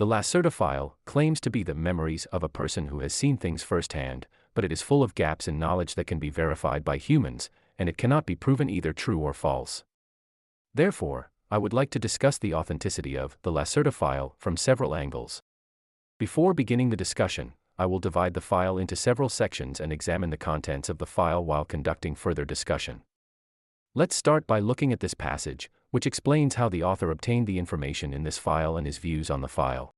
The Lacerta File claims to be the memories of a person who has seen things firsthand, but it is full of gaps in knowledge that can be verified by humans, and it cannot be proven either true or false. Therefore, I would like to discuss the authenticity of the Lacerta File from several angles. Before beginning the discussion, I will divide the file into several sections and examine the contents of the file while conducting further discussion. Let's start by looking at this passage, which explains how the author obtained the information in this file and his views on the file.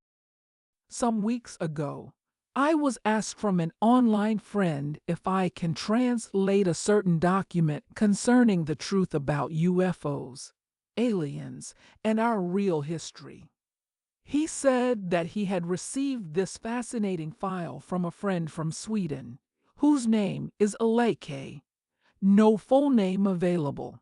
Some weeks ago, I was asked from an online friend if I can translate a certain document concerning the truth about UFOs, aliens, and our real history. He said that he had received this fascinating file from a friend from Sweden, whose name is Aleke, no full name available,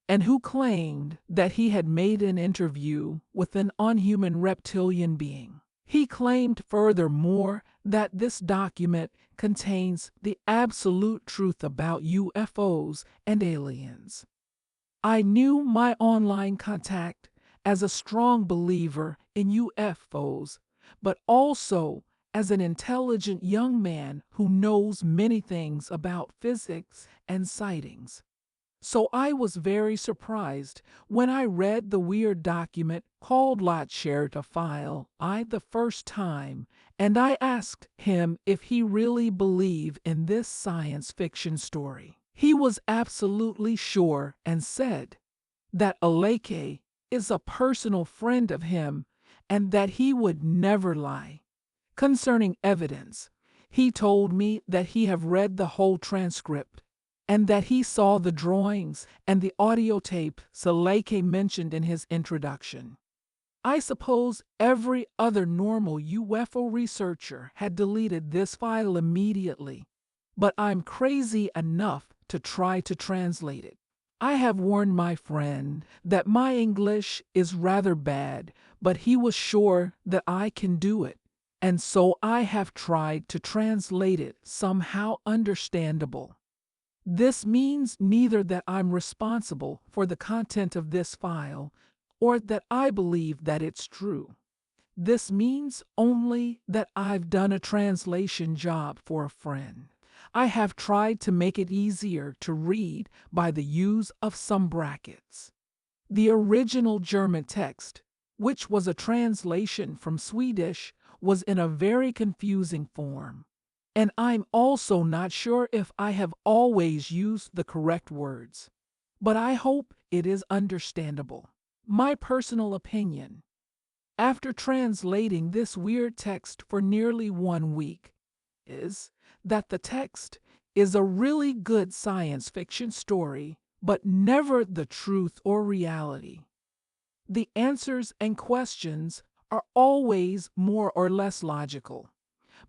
and who claimed that he had made an interview with an unhuman reptilian being. He claimed furthermore that this document contains the absolute truth about UFOs and aliens. I knew my online contact as a strong believer in UFOs, but also as an intelligent young man who knows many things about physics and sightings. So I was very surprised when I read the weird document called Lacerta File the first time, and I asked him if he really believed in this science fiction story. He was absolutely sure and said that Aleke is a personal friend of him and that he would never lie. Concerning evidence, he told me that he have read the whole transcript and that he saw the drawings and the audio tape Aleke mentioned in his introduction. I suppose every other normal UFO researcher had deleted this file immediately, but I'm crazy enough to try to translate it. I have warned my friend that my English is rather bad, but he was sure that I can do it, and so I have tried to translate it somehow understandable. This means neither that I'm responsible for the content of this file or that I believe that it's true. This means only that I've done a translation job for a friend. I have tried to make it easier to read by the use of some brackets. The original German text, which was a translation from Swedish, was in a very confusing form. And I'm also not sure if I have always used the correct words. But I hope it is understandable. My personal opinion, after translating this weird text for nearly 1 week, is that the text is a really good science fiction story, but never the truth or reality. The answers and questions are always more or less logical.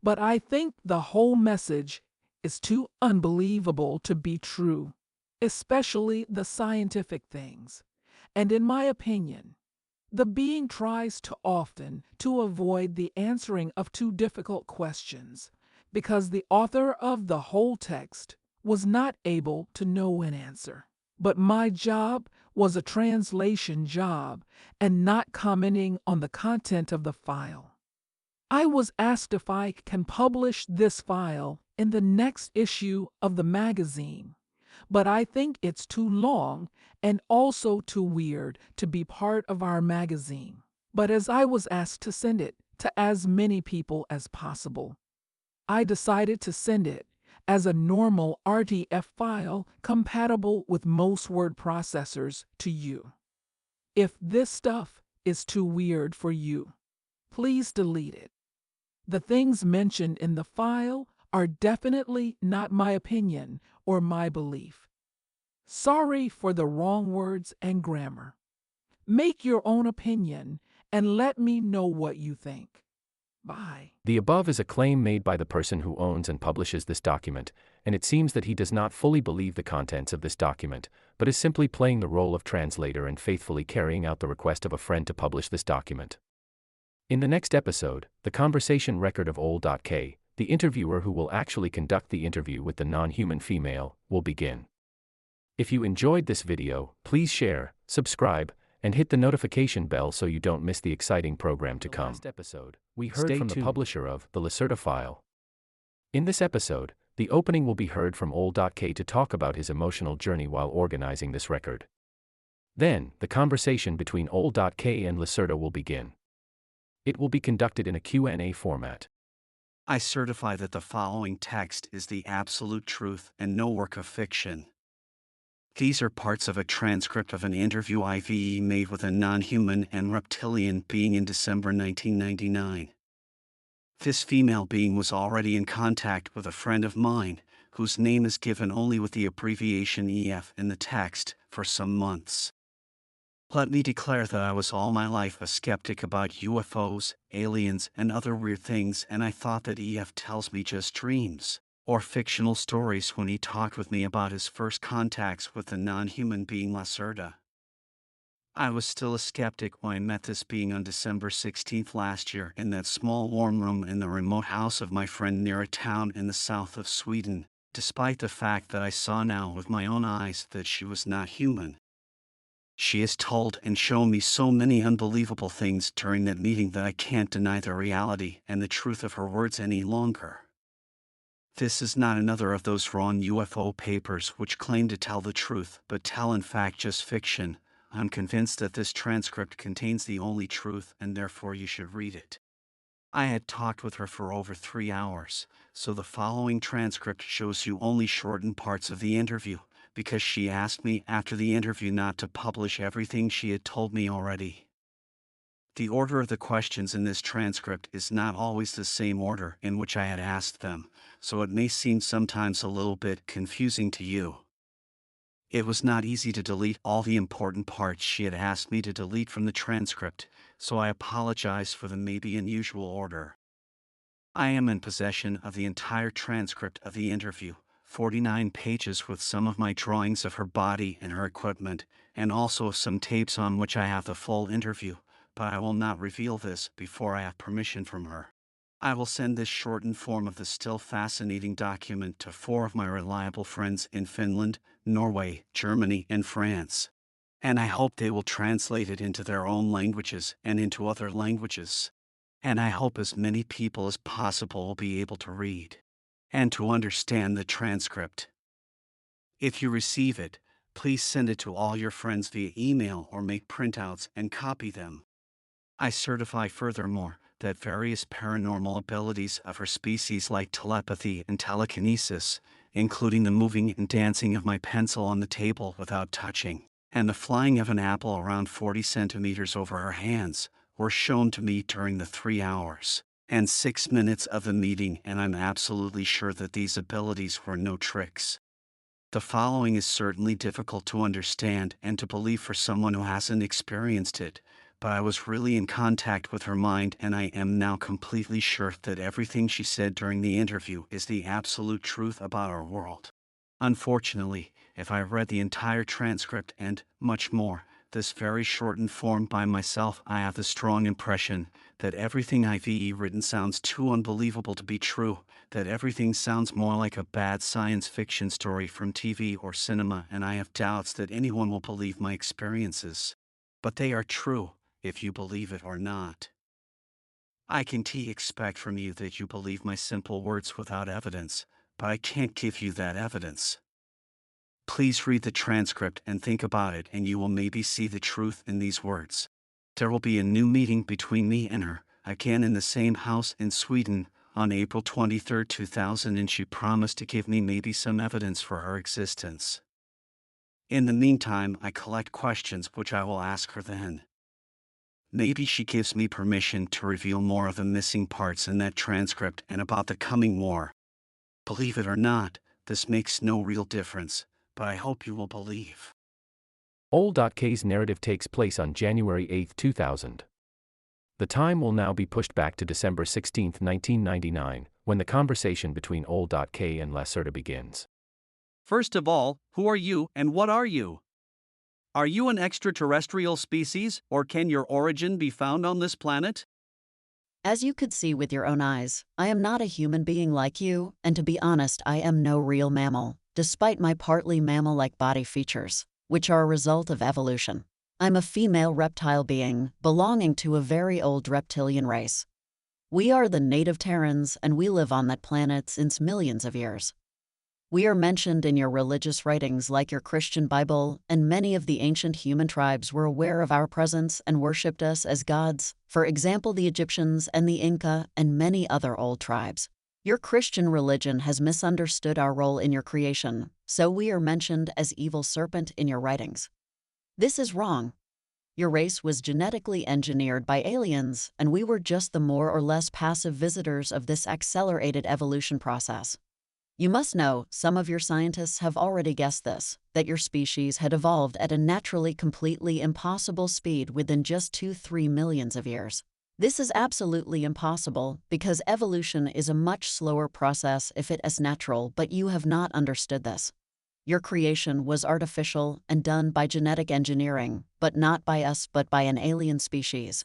But I think the whole message is too unbelievable to be true, especially the scientific things. And in my opinion, the being tries too often to avoid the answering of too difficult questions, because the author of the whole text was not able to know an answer. But my job was a translation job and not commenting on the content of the file. I was asked if I can publish this file in the next issue of the magazine, but I think it's too long and also too weird to be part of our magazine. But as I was asked to send it to as many people as possible, I decided to send it as a normal RTF file compatible with most word processors to you. If this stuff is too weird for you, please delete it. The things mentioned in the file are definitely not my opinion or my belief. Sorry for the wrong words and grammar. Make your own opinion and let me know what you think. Bye. The above is a claim made by the person who owns and publishes this document, and it seems that he does not fully believe the contents of this document, but is simply playing the role of translator and faithfully carrying out the request of a friend to publish this document. In the next episode, the conversation record of Ol.K, the interviewer who will actually conduct the interview with the non-human female, will begin. If you enjoyed this video, please share, subscribe, And hit the notification bell so you don't miss the exciting program to The come. last episode, We heard from the publisher of the Lacerta File. In this episode, the opening will be heard from Old K to talk about his emotional journey while organizing this record. Then, the conversation between Old K and Lacerta will begin. It will be conducted in a Q&A format. I certify that the following text is the absolute truth and no work of fiction. These are parts of a transcript of an interview I've made with a non-human and reptilian being in December 1999. This female being was already in contact with a friend of mine, whose name is given only with the abbreviation EF in the text, for some months. Let me declare that I was all my life a skeptic about UFOs, aliens, and other weird things, and I thought that EF tells me just dreams or fictional stories when he talked with me about his first contacts with the non-human being Lacerta. I was still a skeptic when I met this being on December 16th last year in that small warm room in the remote house of my friend near a town in the south of Sweden, despite the fact that I saw now with my own eyes that she was not human. She has told and shown me so many unbelievable things during that meeting that I can't deny the reality and the truth of her words any longer. This is not another of those wrong UFO papers which claim to tell the truth but tell in fact just fiction. I'm convinced that this transcript contains the only truth and therefore you should read it. I had talked with her for over 3 hours, so the following transcript shows you only shortened parts of the interview, because she asked me after the interview not to publish everything she had told me already. The order of the questions in this transcript is not always the same order in which I had asked them, so it may seem sometimes a little bit confusing to you. It was not easy to delete all the important parts she had asked me to delete from the transcript, so I apologize for the maybe unusual order. I am in possession of the entire transcript of the interview, 49 pages with some of my drawings of her body and her equipment, and also some tapes on which I have the full interview, but I will not reveal this before I have permission from her. I will send this shortened form of the still fascinating document to 4 of my reliable friends in Finland, Norway, Germany, and France. And I hope they will translate it into their own languages and into other languages. And I hope as many people as possible will be able to read and to understand the transcript. If you receive it, please send it to all your friends via email or make printouts and copy them. I certify furthermore that various paranormal abilities of her species like telepathy and telekinesis, including the moving and dancing of my pencil on the table without touching, and the flying of an apple around 40 centimeters over her hands, were shown to me during the 3 hours and 6 minutes of the meeting, and I'm absolutely sure that these abilities were no tricks. The following is certainly difficult to understand and to believe for someone who hasn't experienced it, but I was really in contact with her mind, and I am now completely sure that everything she said during the interview is the absolute truth about our world. Unfortunately, if I read the entire transcript and, much more, this very shortened form by myself, I have the strong impression that everything I've written sounds too unbelievable to be true, that everything sounds more like a bad science fiction story from TV or cinema, and I have doubts that anyone will believe my experiences. But they are true, if you believe it or not. I can expect from you that you believe my simple words without evidence, but I can't give you that evidence. Please read the transcript and think about it, and you will maybe see the truth in these words. There will be a new meeting between me and her, again in the same house in Sweden, on April 23, 2000, and she promised to give me maybe some evidence for her existence. In the meantime, I collect questions which I will ask her then. Maybe she gives me permission to reveal more of the missing parts in that transcript and about the coming war. Believe it or not, this makes no real difference, but I hope you will believe. Old K's narrative takes place on January 8, 2000. The time will now be pushed back to December 16, 1999, when the conversation between Old K and Lacerta begins. First of all, who are you and what are you? Are you an extraterrestrial species, or can your origin be found on this planet? As you could see with your own eyes, I am not a human being like you, and to be honest, I am no real mammal, despite my partly mammal-like body features, which are a result of evolution. I'm a female reptile being, belonging to a very old reptilian race. We are the native Terrans, and we live on that planet since millions of years. We are mentioned in your religious writings like your Christian Bible, and many of the ancient human tribes were aware of our presence and worshipped us as gods, for example the Egyptians and the Inca and many other old tribes. Your Christian religion has misunderstood our role in your creation, so we are mentioned as evil serpent in your writings. This is wrong. Your race was genetically engineered by aliens, and we were just the more or less passive visitors of this accelerated evolution process. You must know, some of your scientists have already guessed this, that your species had evolved at a naturally completely impossible speed within just 2-3 millions of years. This is absolutely impossible because evolution is a much slower process if it is natural, but you have not understood this. Your creation was artificial and done by genetic engineering, but not by us but by an alien species.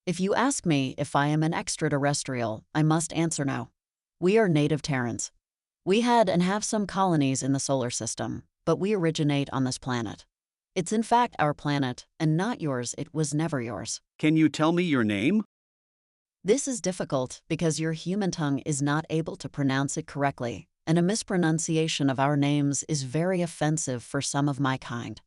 If you ask me if I am an extraterrestrial, I must answer no. We are native Terrans. We had and have some colonies in the solar system, but we originate on this planet. It's in fact our planet, and not yours. It was never yours. Can you tell me your name? This is difficult because your human tongue is not able to pronounce it correctly, and a mispronunciation of our names is very offensive for some of my kind.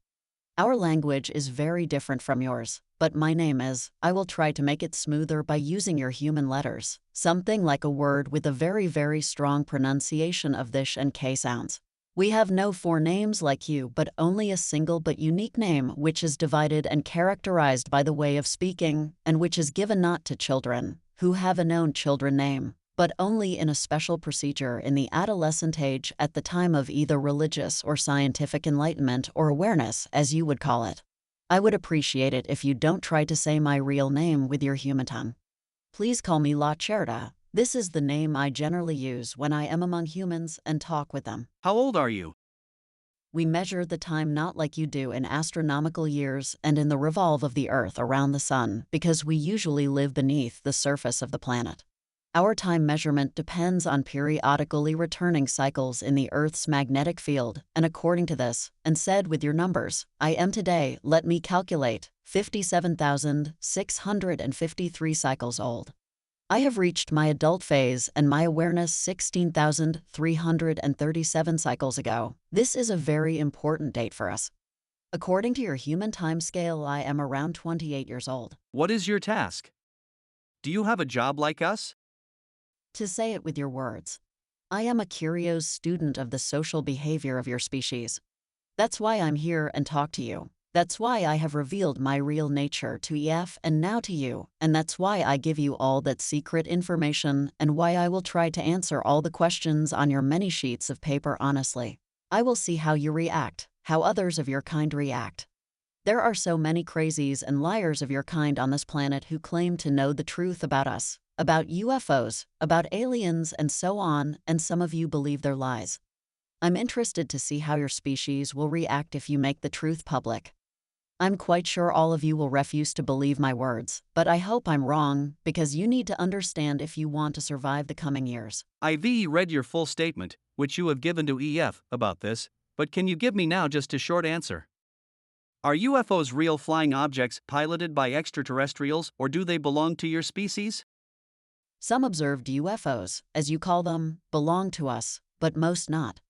Our language is very different from yours, but my name is, I will try to make it smoother by using your human letters, something like a word with a very strong pronunciation of the sh and k sounds. We have no four names like you, but only a single but unique name which is divided and characterized by the way of speaking, and which is given not to children, who have a known children name, but only in a special procedure in the adolescent age at the time of either religious or scientific enlightenment or awareness, as you would call it. I would appreciate it if you don't try to say my real name with your human tongue. Please call me Lacerta. This is the name I generally use when I am among humans and talk with them. How old are you? We measure the time not like you do in astronomical years and in the revolve of the Earth around the Sun, because we usually live beneath the surface of the planet. Our time measurement depends on periodically returning cycles in the Earth's magnetic field, and according to this, and said with your numbers, I am today, let me calculate, 57,653 cycles old. I have reached my adult phase and my awareness 16,337 cycles ago. This is a very important date for us. According to your human time scale, I am around 28 years old. What is your task? Do you have a job like us? To say it with your words, I am a curious student of the social behavior of your species. That's why I'm here and talk to you. That's why I have revealed my real nature to EF and now to you, and that's why I give you all that secret information and why I will try to answer all the questions on your many sheets of paper honestly. I will see how you react, how others of your kind react. There are so many crazies and liars of your kind on this planet who claim to know the truth about us, about UFOs, about aliens, and so on, and some of you believe their lies. I'm interested to see how your species will react if you make the truth public. I'm quite sure all of you will refuse to believe my words, but I hope I'm wrong, because you need to understand if you want to survive the coming years. I've read your full statement, which you have given to EF, about this, but can you give me now just a short answer? Are UFOs real flying objects piloted by extraterrestrials, or do they belong to your species? Some observed UFOs, as you call them, belong to us, but most not.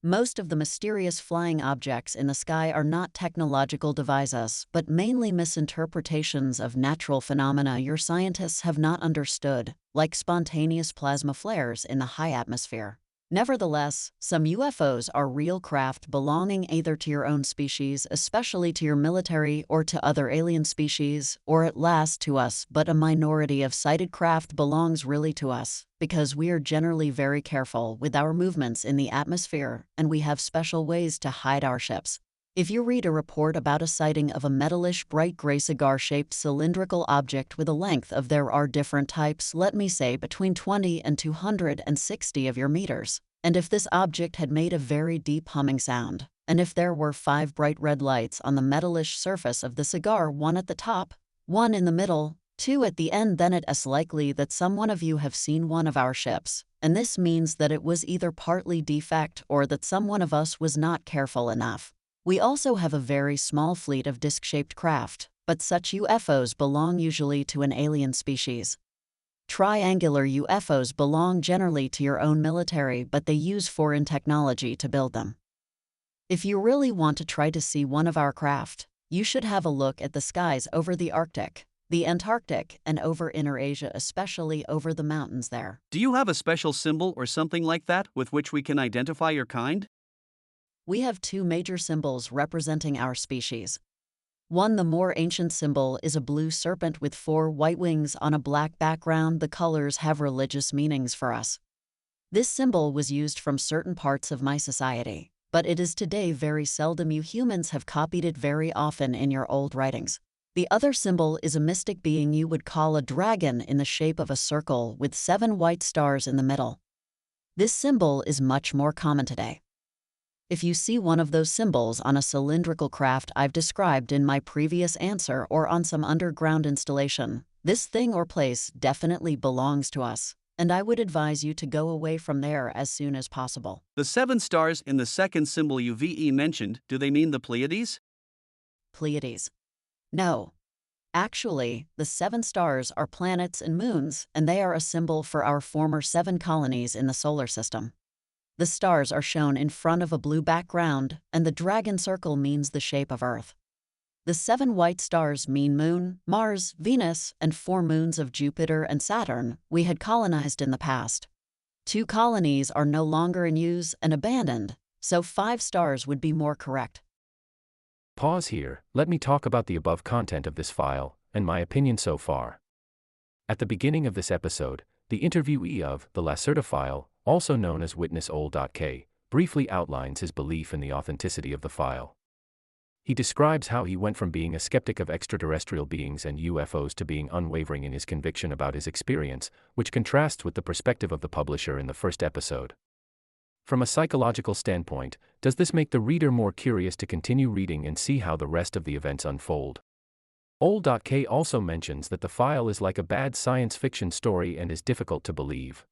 Most of the mysterious flying objects in the sky are not technological devices, but mainly misinterpretations of natural phenomena your scientists have not understood, like spontaneous plasma flares in the high atmosphere. Nevertheless, some UFOs are real craft belonging either to your own species, especially to your military, or to other alien species, or at last to us, but a minority of sighted craft belongs really to us, because we are generally very careful with our movements in the atmosphere, and we have special ways to hide our ships. If you read a report about a sighting of a metalish bright gray cigar-shaped cylindrical object with a length of, there are different types, let me say between 20 and 260 of your meters, and if this object had made a very deep humming sound, and if there were 5 bright red lights on the metalish surface of the cigar, 1 at the top, 1 in the middle, 2 at the end, then it is likely that some one of you have seen one of our ships, and this means that it was either partly defect or that some one of us was not careful enough. We also have a very small fleet of disc-shaped craft, but such UFOs belong usually to an alien species. Triangular UFOs belong generally to your own military, but they use foreign technology to build them. If you really want to try to see one of our craft, you should have a look at the skies over the Arctic, the Antarctic, and over Inner Asia, especially over the mountains there. Do you have a special symbol or something like that with which we can identify your kind? We have two major symbols representing our species. One, the more ancient symbol, is a blue serpent with 4 white wings on a black background. The colors have religious meanings for us. This symbol was used from certain parts of my society, but it is today very seldom. You humans have copied it very often in your old writings. The other symbol is a mystic being you would call a dragon in the shape of a circle with 7 white stars in the middle. This symbol is much more common today. If you see one of those symbols on a cylindrical craft I've described in my previous answer or on some underground installation, this thing or place definitely belongs to us, and I would advise you to go away from there as soon as possible. The 7 stars in the second symbol UVE mentioned, do they mean the Pleiades? Pleiades. No. Actually, the 7 stars are planets and moons, and they are a symbol for our former 7 colonies in the solar system. The stars are shown in front of a blue background, and the dragon circle means the shape of Earth. The 7 white stars mean Moon, Mars, Venus, and 4 moons of Jupiter and Saturn we had colonized in the past. 2 colonies are no longer in use and abandoned, so 5 stars would be more correct. Pause here, let me talk about the above content of this file, and my opinion so far. At the beginning of this episode, the interviewee of the Lacerta File, also known as witness Ol.K, briefly outlines his belief in the authenticity of the file. He describes how he went from being a skeptic of extraterrestrial beings and UFOs to being unwavering in his conviction about his experience, which contrasts with the perspective of the publisher in the first episode. From a psychological standpoint, does this make the reader more curious to continue reading and see how the rest of the events unfold? Ol.K also mentions that the file is like a bad science fiction story and is difficult to believe.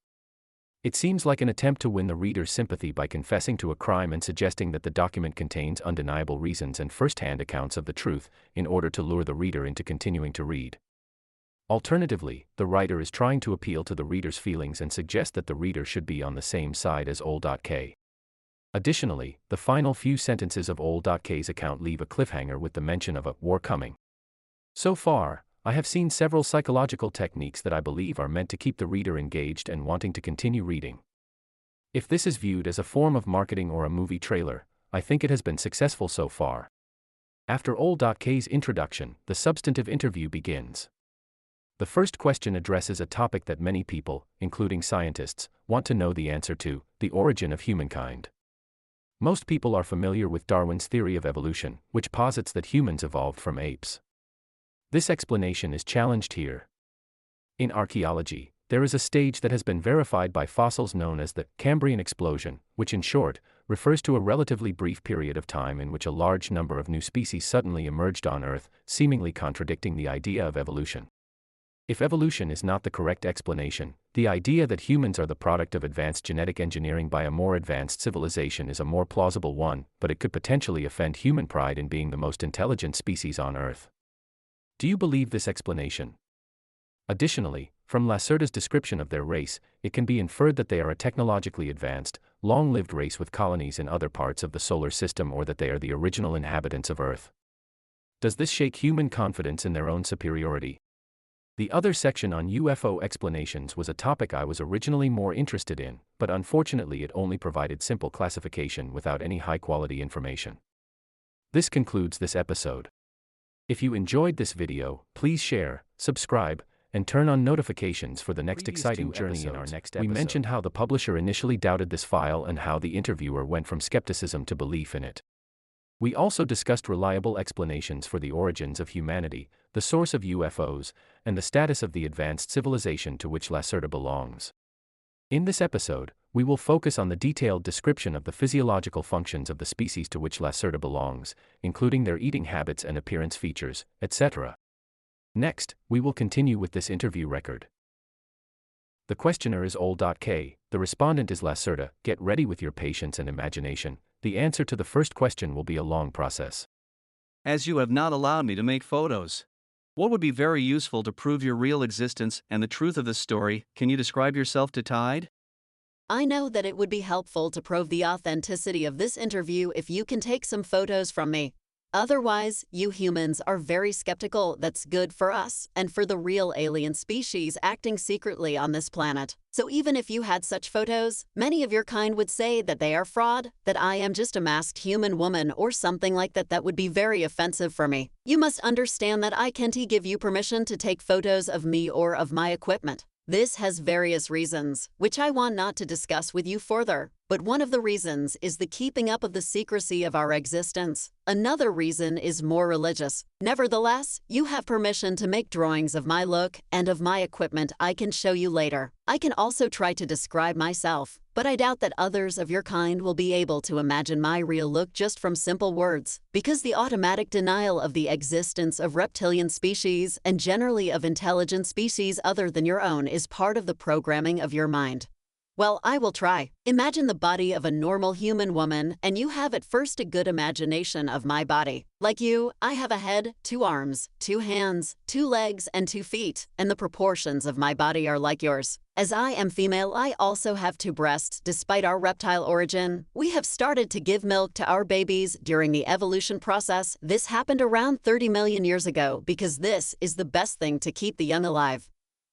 It seems like an attempt to win the reader's sympathy by confessing to a crime and suggesting that the document contains undeniable reasons and first-hand accounts of the truth, in order to lure the reader into continuing to read. Alternatively, the writer is trying to appeal to the reader's feelings and suggest that the reader should be on the same side as Ol.K. Additionally, the final few sentences of Ol.K's account leave a cliffhanger with the mention of a war coming. So far, I have seen several psychological techniques that I believe are meant to keep the reader engaged and wanting to continue reading. If this is viewed as a form of marketing or a movie trailer, I think it has been successful so far. After Ol.K's introduction, the substantive interview begins. The first question addresses a topic that many people, including scientists, want to know the answer to: the origin of humankind. Most people are familiar with Darwin's theory of evolution, which posits that humans evolved from apes. This explanation is challenged here. In archaeology, there is a stage that has been verified by fossils known as the Cambrian explosion, which in short, refers to a relatively brief period of time in which a large number of new species suddenly emerged on Earth, seemingly contradicting the idea of evolution. If evolution is not the correct explanation, the idea that humans are the product of advanced genetic engineering by a more advanced civilization is a more plausible one, but it could potentially offend human pride in being the most intelligent species on Earth. Do you believe this explanation? Additionally, from Lacerta's description of their race, it can be inferred that they are a technologically advanced, long-lived race with colonies in other parts of the solar system, or that they are the original inhabitants of Earth. Does this shake human confidence in their own superiority? The other section on UFO explanations was a topic I was originally more interested in, but unfortunately it only provided simple classification without any high-quality information. This concludes this episode. If you enjoyed this video, please share, subscribe, and turn on notifications for the next exciting journey in our next episode. We mentioned how the publisher initially doubted this file and how the interviewer went from skepticism to belief in it. We also discussed reliable explanations for the origins of humanity, the source of UFOs, and the status of the advanced civilization to which Lacerta belongs. In this episode, we will focus on the detailed description of the physiological functions of the species to which Lacerta belongs, including their eating habits and appearance features, etc. Next, we will continue with this interview record. The questioner is Ol.K, the respondent is Lacerta. Get ready with your patience and imagination, The answer to the first question will be a long process. As you have not allowed me to make photos. What would be very useful to prove your real existence and the truth of the story? Can you describe yourself to Tide? I know that it would be helpful to prove the authenticity of this interview if you can take some photos from me. Otherwise, you humans are very skeptical that's good for us and for the real alien species acting secretly on this planet. So even if you had such photos, many of your kind would say that they are fraud, that I am just a masked human woman or something like that. That would be very offensive for me. You must understand that I can't give you permission to take photos of me or of my equipment. This has various reasons, which I want not to discuss with you further, but one of the reasons is the keeping up of the secrecy of our existence. Another reason is more religious. Nevertheless, you have permission to make drawings of my look and of my equipment I can show you later. I can also try to describe myself, but I doubt that others of your kind will be able to imagine my real look just from simple words, because the automatic denial of the existence of reptilian species and generally of intelligent species other than your own is part of the programming of your mind. Well, I will try. Imagine the body of a normal human woman, and you have at first a good imagination of my body. Like you, I have a head, 2 arms, 2 hands, 2 legs, and 2 feet, and the proportions of my body are like yours. As I am female, I also have 2 breasts. Despite our reptile origin, we have started to give milk to our babies during the evolution process. This happened around 30 million years ago because this is the best thing to keep the young alive.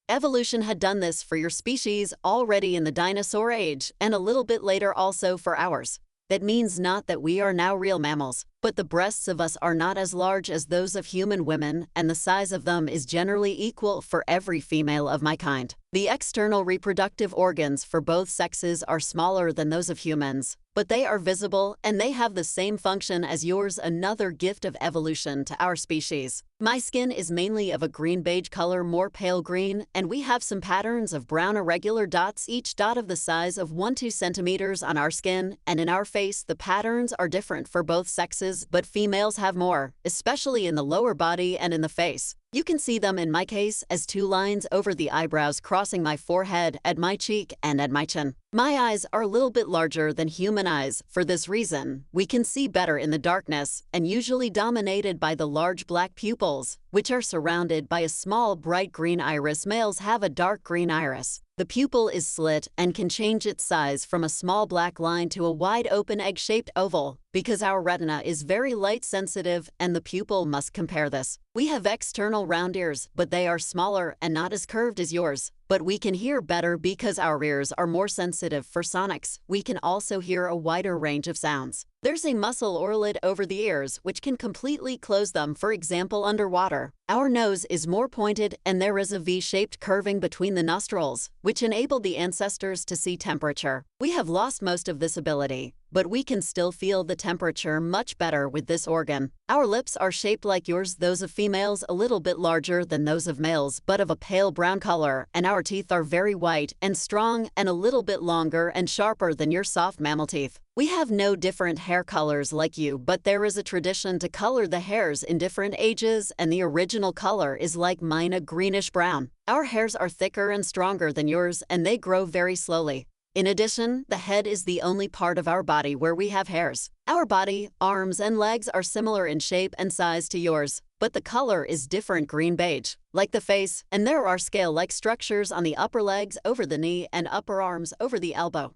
Evolution had done this for your species already in the dinosaur age, and a little bit later also for ours. That means not that we are now real mammals, but the breasts of us are not as large as those of human women, and the size of them is generally equal for every female of my kind. The external reproductive organs for both sexes are smaller than those of humans, but they are visible and they have the same function as yours, another gift of evolution to our species. My skin is mainly of a green-beige color, more pale green, and we have some patterns of brown irregular dots, each dot of the size of 1-2 centimeters on our skin, and in our face the patterns are different for both sexes, but females have more, especially in the lower body and in the face. You can see them in my case as 2 lines over the eyebrows crossing my forehead, at my cheek, and at my chin. My eyes are a little bit larger than human eyes. For this reason, we can see better in the darkness, and usually dominated by the large black pupils, which are surrounded by a small bright green iris. Males have a dark green iris. The pupil is slit and can change its size from a small black line to a wide open egg-shaped oval, because our retina is very light sensitive and the pupil must compare this. We have external round ears, but they are smaller and not as curved as yours. But we can hear better because our ears are more sensitive for sonics. We can also hear a wider range of sounds. There's a muscle or lid over the ears which can completely close them, for example underwater. Our nose is more pointed and there is a V-shaped curving between the nostrils, which enabled the ancestors to see temperature. We have lost most of this ability, but we can still feel the temperature much better with this organ. Our lips are shaped like yours, those of females a little bit larger than those of males, but of a pale brown color, and our teeth are very white and strong and a little bit longer and sharper than your soft mammal teeth. We have no different hair colors like you, but there is a tradition to color the hairs in different ages, and the original color is like mine, a greenish brown. Our hairs are thicker and stronger than yours, and they grow very slowly. In addition, the head is the only part of our body where we have hairs. Our body, arms, and legs are similar in shape and size to yours, but the color is different, green-beige, like the face, and there are scale-like structures on the upper legs over the knee and upper arms over the elbow.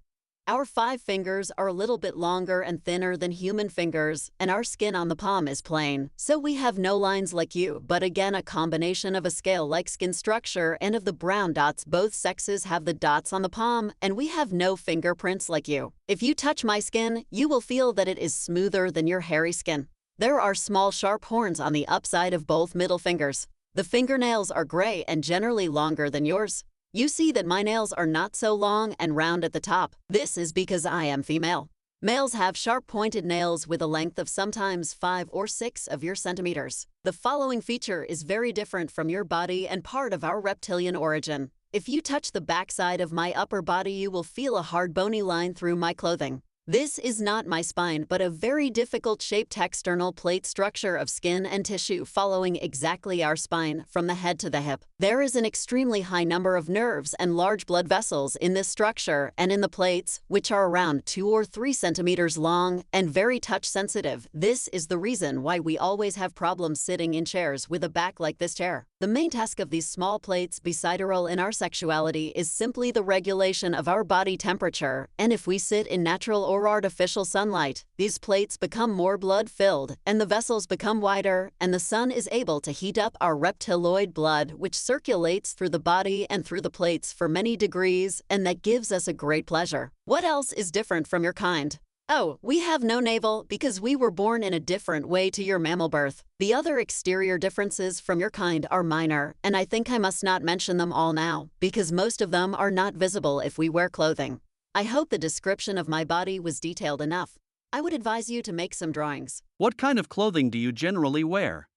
Our 5 fingers are a little bit longer and thinner than human fingers, and our skin on the palm is plain, so we have no lines like you, but again a combination of a scale-like skin structure and of the brown dots. Both sexes have the dots on the palm, and we have no fingerprints like you. If you touch my skin, you will feel that it is smoother than your hairy skin. There are small sharp horns on the upside of both middle fingers. The fingernails are gray and generally longer than yours. You see that my nails are not so long and round at the top. This is because I am female. Males have sharp pointed nails with a length of sometimes 5 or 6 of your centimeters. The following feature is very different from your body and part of our reptilian origin. If you touch the backside of my upper body, you will feel a hard bony line through my clothing. This is not my spine, but a very difficult shaped external plate structure of skin and tissue following exactly our spine from the head to the hip. There is an extremely high number of nerves and large blood vessels in this structure and in the plates, which are around 2 or 3 centimeters long and very touch sensitive. This is the reason why we always have problems sitting in chairs with a back like this chair. The main task of these small plates beside a role in our sexuality is simply the regulation of our body temperature, and if we sit in natural or artificial sunlight, these plates become more blood-filled, and the vessels become wider, and the sun is able to heat up our reptiloid blood, which circulates through the body and through the plates for many degrees, and that gives us a great pleasure. What else is different from your kind? Oh, we have no navel because we were born in a different way to your mammal birth. The other exterior differences from your kind are minor, and I think I must not mention them all now, because most of them are not visible if we wear clothing. I hope the description of my body was detailed enough. I would advise you to make some drawings. What kind of clothing do you generally wear?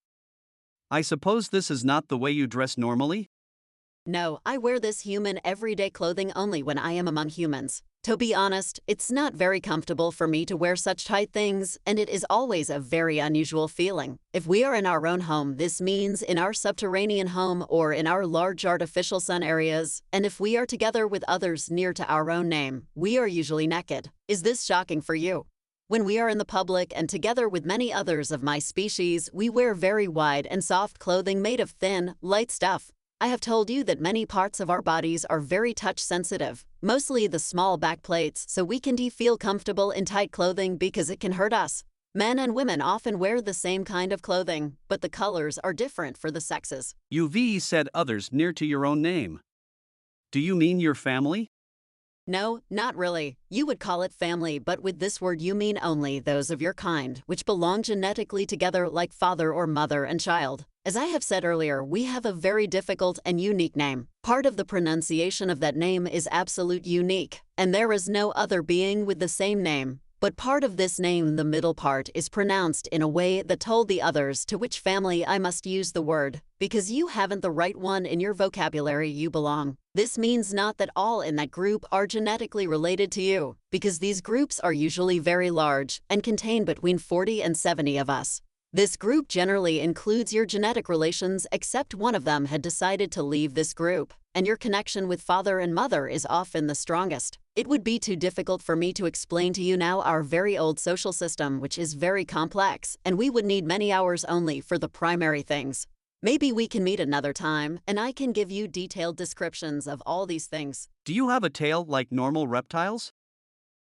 I suppose this is not the way you dress normally? No, I wear this human everyday clothing only when I am among humans. To be honest, it's not very comfortable for me to wear such tight things, and it is always a very unusual feeling. If we are in our own home, this means in our subterranean home or in our large artificial sun areas, and if we are together with others near to our own name, we are usually naked. Is this shocking for you? When we are in the public and together with many others of my species, we wear very wide and soft clothing made of thin, light stuff. I have told you that many parts of our bodies are very touch sensitive, mostly the small back plates, so we can feel comfortable in tight clothing because it can hurt us. Men and women often wear the same kind of clothing, but the colors are different for the sexes. You've said others near to your own name. Do you mean your family? No, not really. You would call it family, but with this word you mean only those of your kind, which belong genetically together like father or mother and child. As I have said earlier, we have a very difficult and unique name. Part of the pronunciation of that name is absolute unique, and there is no other being with the same name. But part of this name, the middle part, is pronounced in a way that told the others to which family I must use the word, because you haven't the right one in your vocabulary you belong. This means not that all in that group are genetically related to you, because these groups are usually very large and contain between 40 and 70 of us. This group generally includes your genetic relations, except one of them had decided to leave this group, and your connection with father and mother is often the strongest. It would be too difficult for me to explain to you now our very old social system, which is very complex, and we would need many hours only for the primary things. Maybe we can meet another time, and I can give you detailed descriptions of all these things. Do you have a tail like normal reptiles?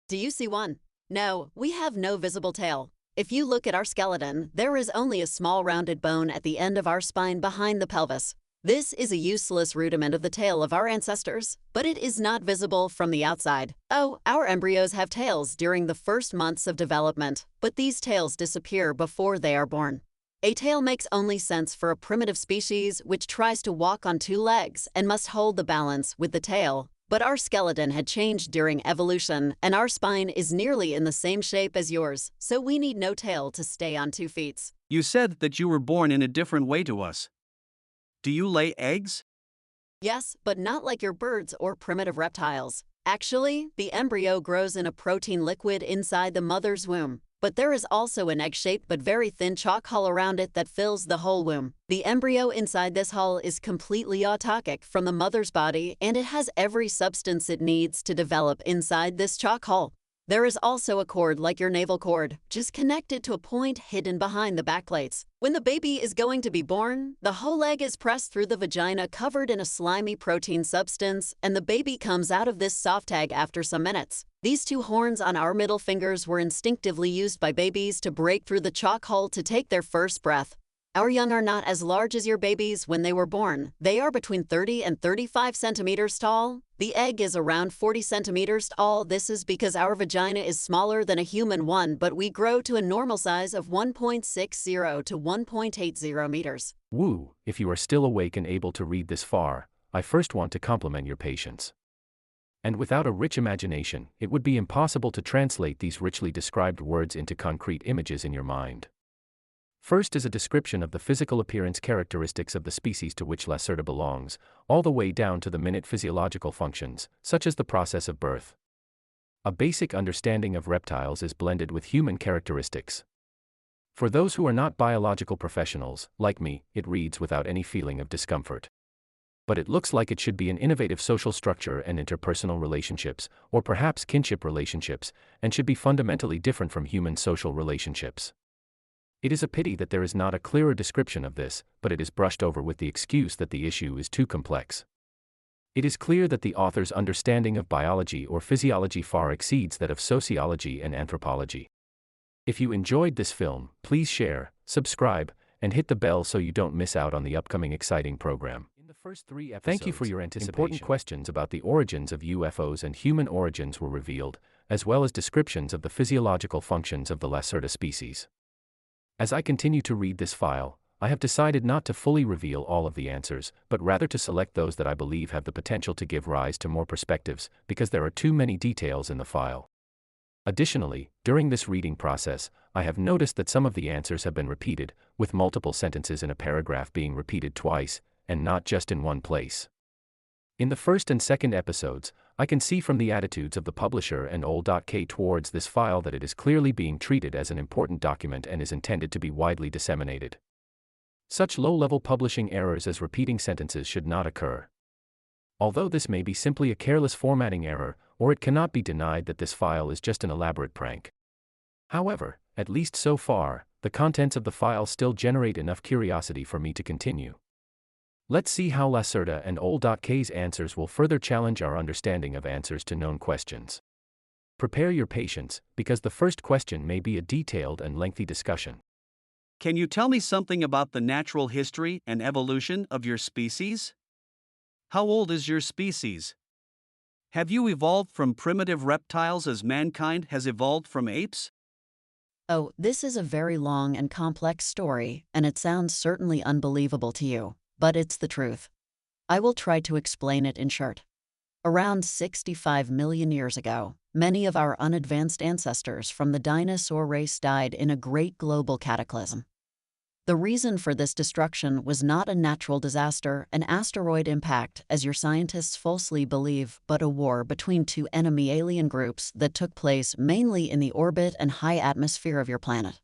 Do you see one? No, we have no visible tail. If you look at our skeleton, there is only a small rounded bone at the end of our spine behind the pelvis. This is a useless rudiment of the tail of our ancestors, but it is not visible from the outside. Oh, our embryos have tails during the first months of development, but these tails disappear before they are born. A tail makes only sense for a primitive species which tries to walk on 2 legs and must hold the balance with the tail. But our skeleton had changed during evolution, and our spine is nearly in the same shape as yours, so we need no tail to stay on 2 feet. You said that you were born in a different way to us. Do you lay eggs? Yes, but not like your birds or primitive reptiles. Actually, the embryo grows in a protein liquid inside the mother's womb. But there is also an egg-shaped but very thin chalk hull around it that fills the whole womb. The embryo inside this hull is completely autarkic from the mother's body, and it has every substance it needs to develop inside this chalk hull. There is also a cord like your navel cord, just connected to a point hidden behind the backplates. When the baby is going to be born, the whole egg is pressed through the vagina covered in a slimy protein substance, and the baby comes out of this soft egg after some minutes. These 2 horns on our middle fingers were instinctively used by babies to break through the chalk hull to take their first breath. Our young are not as large as your babies when they were born. They are between 30 and 35 centimeters tall. The egg is around 40 centimeters tall. This is because our vagina is smaller than a human one, but we grow to a normal size of 1.60 to 1.80 meters. Woo, if you are still awake and able to read this far, I first want to compliment your patience. And without a rich imagination, it would be impossible to translate these richly described words into concrete images in your mind. First is a description of the physical appearance characteristics of the species to which Lacerta belongs, all the way down to the minute physiological functions, such as the process of birth. A basic understanding of reptiles is blended with human characteristics. For those who are not biological professionals, like me, it reads without any feeling of discomfort. But it looks like it should be an innovative social structure and interpersonal relationships, or perhaps kinship relationships, and should be fundamentally different from human social relationships. It is a pity that there is not a clearer description of this, but it is brushed over with the excuse that the issue is too complex. It is clear that the author's understanding of biology or physiology far exceeds that of sociology and anthropology. If you enjoyed this film, please share, subscribe, and hit the bell so you don't miss out on the upcoming exciting program. In the first 3 episodes, thank you for your anticipation. Important questions about the origins of UFOs and human origins were revealed, as well as descriptions of the physiological functions of the Lacerta species. As I continue to read this file, I have decided not to fully reveal all of the answers, but rather to select those that I believe have the potential to give rise to more perspectives, because there are too many details in the file. Additionally, during this reading process, I have noticed that some of the answers have been repeated, with multiple sentences in a paragraph being repeated twice, and not just in one place. In the first and second episodes, I can see from the attitudes of the publisher and Old.K towards this file that it is clearly being treated as an important document and is intended to be widely disseminated. Such low-level publishing errors as repeating sentences should not occur. Although this may be simply a careless formatting error, or it cannot be denied that this file is just an elaborate prank. However, at least so far, the contents of the file still generate enough curiosity for me to continue. Let's see how Lacerta and Old.K's answers will further challenge our understanding of answers to known questions. Prepare your patience, because the first question may be a detailed and lengthy discussion. Can you tell me something about the natural history and evolution of your species? How old is your species? Have you evolved from primitive reptiles as mankind has evolved from apes? Oh, this is a very long and complex story, and it sounds certainly unbelievable to you, but it's the truth. I will try to explain it in short. Around 65 million years ago, many of our unadvanced ancestors from the dinosaur race died in a great global cataclysm. The reason for this destruction was not a natural disaster, an asteroid impact, as your scientists falsely believe, but a war between two enemy alien groups that took place mainly in the orbit and high atmosphere of your planet.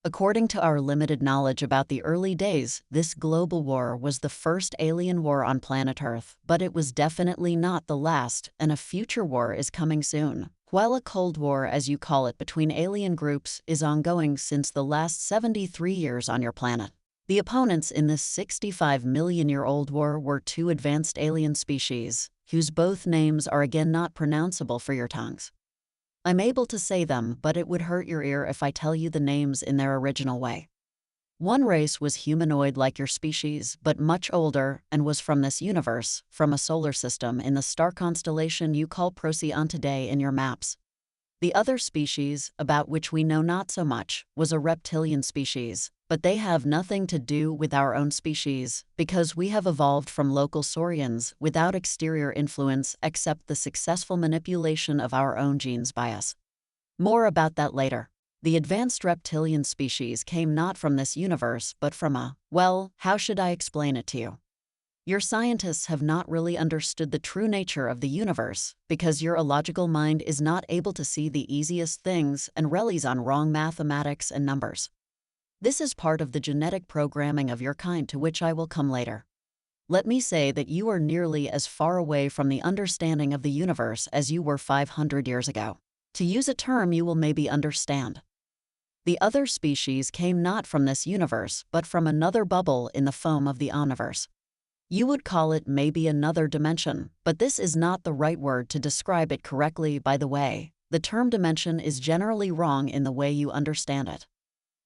According to our limited knowledge about the early days, this global war was the first alien war on planet Earth, but it was definitely not the last, and a future war is coming soon. While a Cold War, as you call it, between alien groups is ongoing since the last 73 years on your planet. The opponents in this 65-million-year-old war were two advanced alien species, whose both names are again not pronounceable for your tongues. I'm able to say them, but it would hurt your ear if I tell you the names in their original way. One race was humanoid like your species, but much older, and was from this universe, from a solar system in the star constellation you call Procyon today in your maps. The other species, about which we know not so much, was a reptilian species, but they have nothing to do with our own species, because we have evolved from local saurians without exterior influence except the successful manipulation of our own genes by us. More about that later. The advanced reptilian species came not from this universe but from well, how should I explain it to you? Your scientists have not really understood the true nature of the universe, because your illogical mind is not able to see the easiest things and relies on wrong mathematics and numbers. This is part of the genetic programming of your kind, to which I will come later. Let me say that you are nearly as far away from the understanding of the universe as you were 500 years ago. To use a term you will maybe understand. The other species came not from this universe but from another bubble in the foam of the omniverse. You would call it maybe another dimension, but this is not the right word to describe it correctly, by the way. The term dimension is generally wrong in the way you understand it.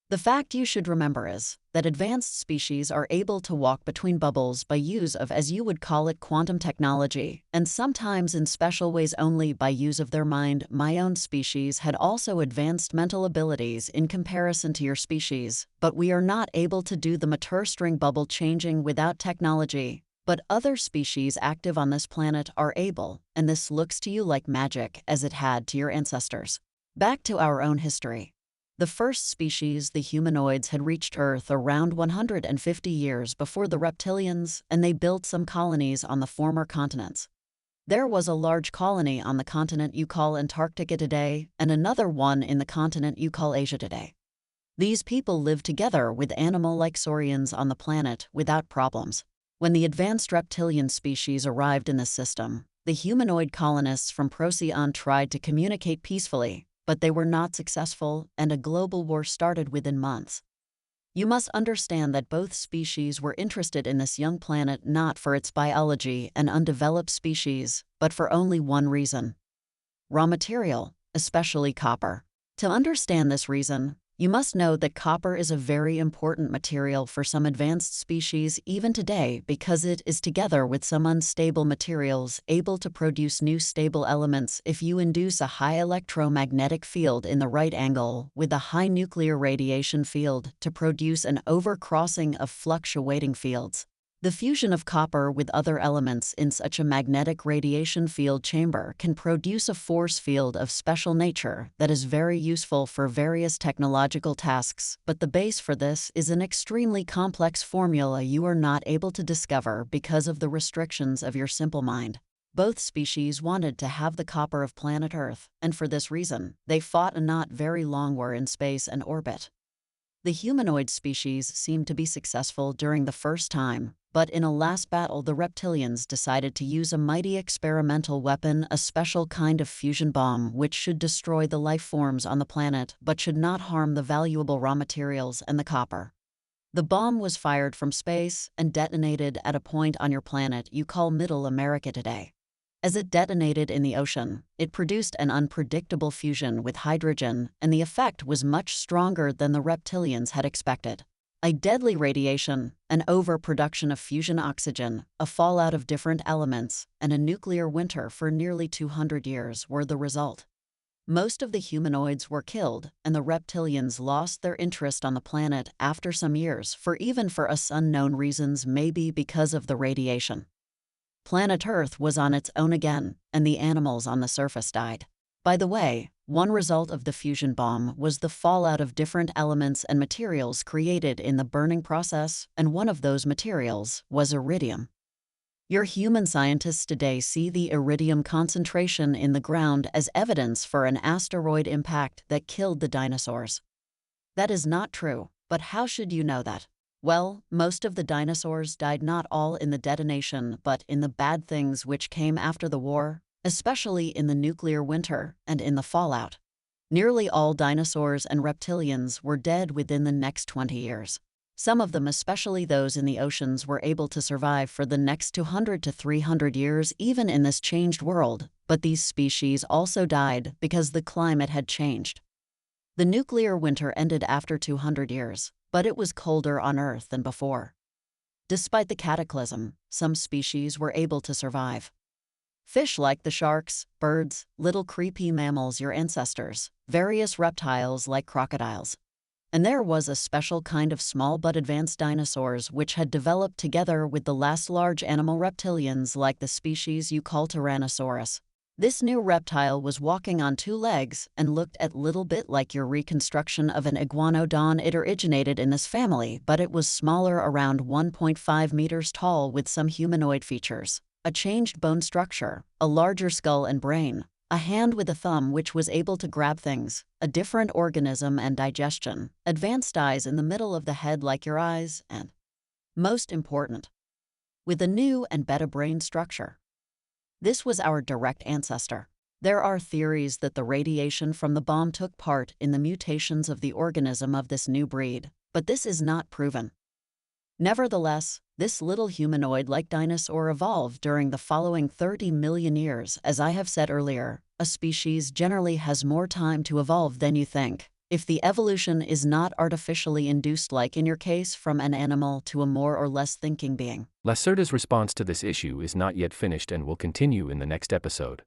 The fact you should remember is that advanced species are able to walk between bubbles by use of, as you would call it, quantum technology, and sometimes in special ways only by use of their mind. My own species had also advanced mental abilities in comparison to your species, but we are not able to do the mature string bubble changing without technology. But other species active on this planet are able, and this looks to you like magic as it had to your ancestors. Back to our own history. The first species, the humanoids, had reached Earth around 150 years before the reptilians, and they built some colonies on the former continents. There was a large colony on the continent you call Antarctica today, and another one in the continent you call Asia today. These people lived together with animal-like saurians on the planet without problems. When the advanced reptilian species arrived in the system, the humanoid colonists from Procyon tried to communicate peacefully, but they were not successful, and a global war started within months. You must understand that both species were interested in this young planet not for its biology and undeveloped species, but for only one reason: raw material, especially copper. To understand this reason, you must know that copper is a very important material for some advanced species even today because it is, together with some unstable materials, able to produce new stable elements if you induce a high electromagnetic field in the right angle with a high nuclear radiation field to produce an overcrossing of fluctuating fields. The fusion of copper with other elements in such a magnetic radiation field chamber can produce a force field of special nature that is very useful for various technological tasks, but the base for this is an extremely complex formula you are not able to discover because of the restrictions of your simple mind. Both species wanted to have the copper of planet Earth, and for this reason, they fought a not very long war in space and orbit. The humanoid species seemed to be successful during the first time, but in a last battle the reptilians decided to use a mighty experimental weapon, a special kind of fusion bomb which should destroy the life forms on the planet but should not harm the valuable raw materials and the copper. The bomb was fired from space and detonated at a point on your planet you call Middle America today. As it detonated in the ocean, it produced an unpredictable fusion with hydrogen, and the effect was much stronger than the reptilians had expected. A deadly radiation, an overproduction of fusion oxygen, a fallout of different elements, and a nuclear winter for nearly 200 years were the result. Most of the humanoids were killed, and the reptilians lost their interest on the planet after some years for us unknown reasons, maybe because of the radiation. Planet Earth was on its own again, and the animals on the surface died. By the way, one result of the fusion bomb was the fallout of different elements and materials created in the burning process, and one of those materials was iridium. Your human scientists today see the iridium concentration in the ground as evidence for an asteroid impact that killed the dinosaurs. That is not true, but how should you know that? Well, most of the dinosaurs died not all in the detonation but in the bad things which came after the war, especially in the nuclear winter and in the fallout. Nearly all dinosaurs and reptilians were dead within the next 20 years. Some of them, especially those in the oceans, were able to survive for the next 200 to 300 years even in this changed world, but these species also died because the climate had changed. The nuclear winter ended after 200 years. But it was colder on Earth than before. Despite the cataclysm, some species were able to survive. Fish like the sharks, birds, little creepy mammals, your ancestors, various reptiles like crocodiles. And there was a special kind of small but advanced dinosaurs which had developed together with the last large animal reptilians like the species you call Tyrannosaurus. This new reptile was walking on two legs and looked a little bit like your reconstruction of an iguanodon. It originated in this family, but it was smaller, around 1.5 meters tall, with some humanoid features: a changed bone structure, a larger skull and brain, a hand with a thumb which was able to grab things, a different organism and digestion, advanced eyes in the middle of the head like your eyes, and, most important, with a new and better brain structure. This was our direct ancestor. There are theories that the radiation from the bomb took part in the mutations of the organism of this new breed, but this is not proven. Nevertheless, this little humanoid-like dinosaur evolved during the following 30 million years. As I have said earlier, a species generally has more time to evolve than you think, if the evolution is not artificially induced, like in your case from an animal to a more or less thinking being. Lacerta's response to this issue is not yet finished and will continue in the next episode.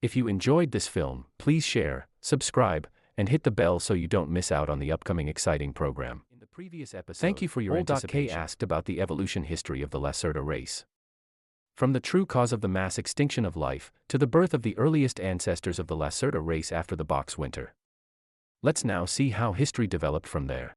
If you enjoyed this film, please share, subscribe, and hit the bell so you don't miss out on the upcoming exciting program. In the previous episode, thank you for your anticipation. K asked about the evolution history of the Lacerta race. From the true cause of the mass extinction of life, to the birth of the earliest ancestors of the Lacerta race after the Box Winter. Let's now see how history developed from there.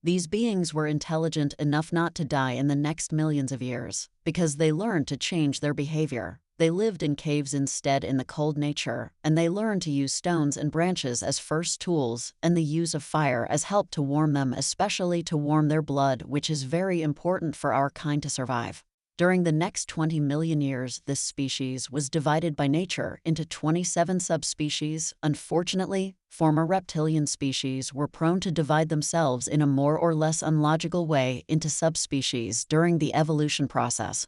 These beings were intelligent enough not to die in the next millions of years, because they learned to change their behavior, They lived in caves instead in the cold nature, and they learned to use stones and branches as first tools and the use of fire as help to warm them, especially to warm their blood, which is very important for our kind to survive. During the next 20 million years, this species was divided by nature into 27 subspecies. Unfortunately, former reptilian species were prone to divide themselves in a more or less unlogical way into subspecies during the evolution process.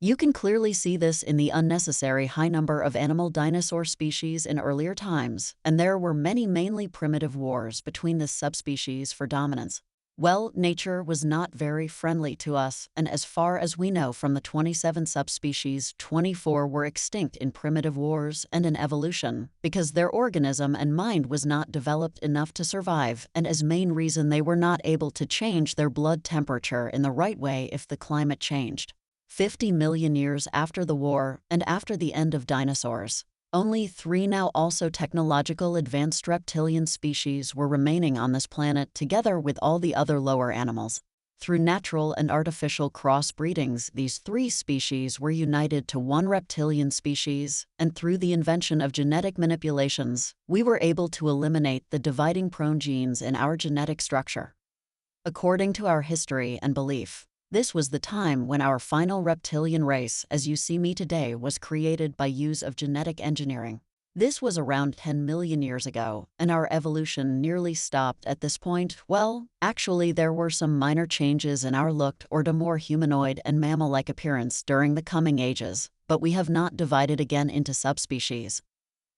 You can clearly see this in the unnecessary high number of animal dinosaur species in earlier times, and there were many mainly primitive wars between the subspecies for dominance. Well, nature was not very friendly to us, and as far as we know from the 27 subspecies, 24 were extinct in primitive wars and in evolution, because their organism and mind was not developed enough to survive, and as main reason they were not able to change their blood temperature in the right way if the climate changed. 50 million years after the war and after the end of dinosaurs, only 3 now also technological advanced reptilian species were remaining on this planet together with all the other lower animals. Through natural and artificial crossbreedings, these 3 species were united to one reptilian species, and through the invention of genetic manipulations, we were able to eliminate the dividing prone genes in our genetic structure. According to our history and belief, this was the time when our final reptilian race, as you see me today, was created by use of genetic engineering. This was around 10 million years ago, and our evolution nearly stopped at this point. Well, actually there were some minor changes in our look or to more humanoid and mammal-like appearance during the coming ages, but we have not divided again into subspecies.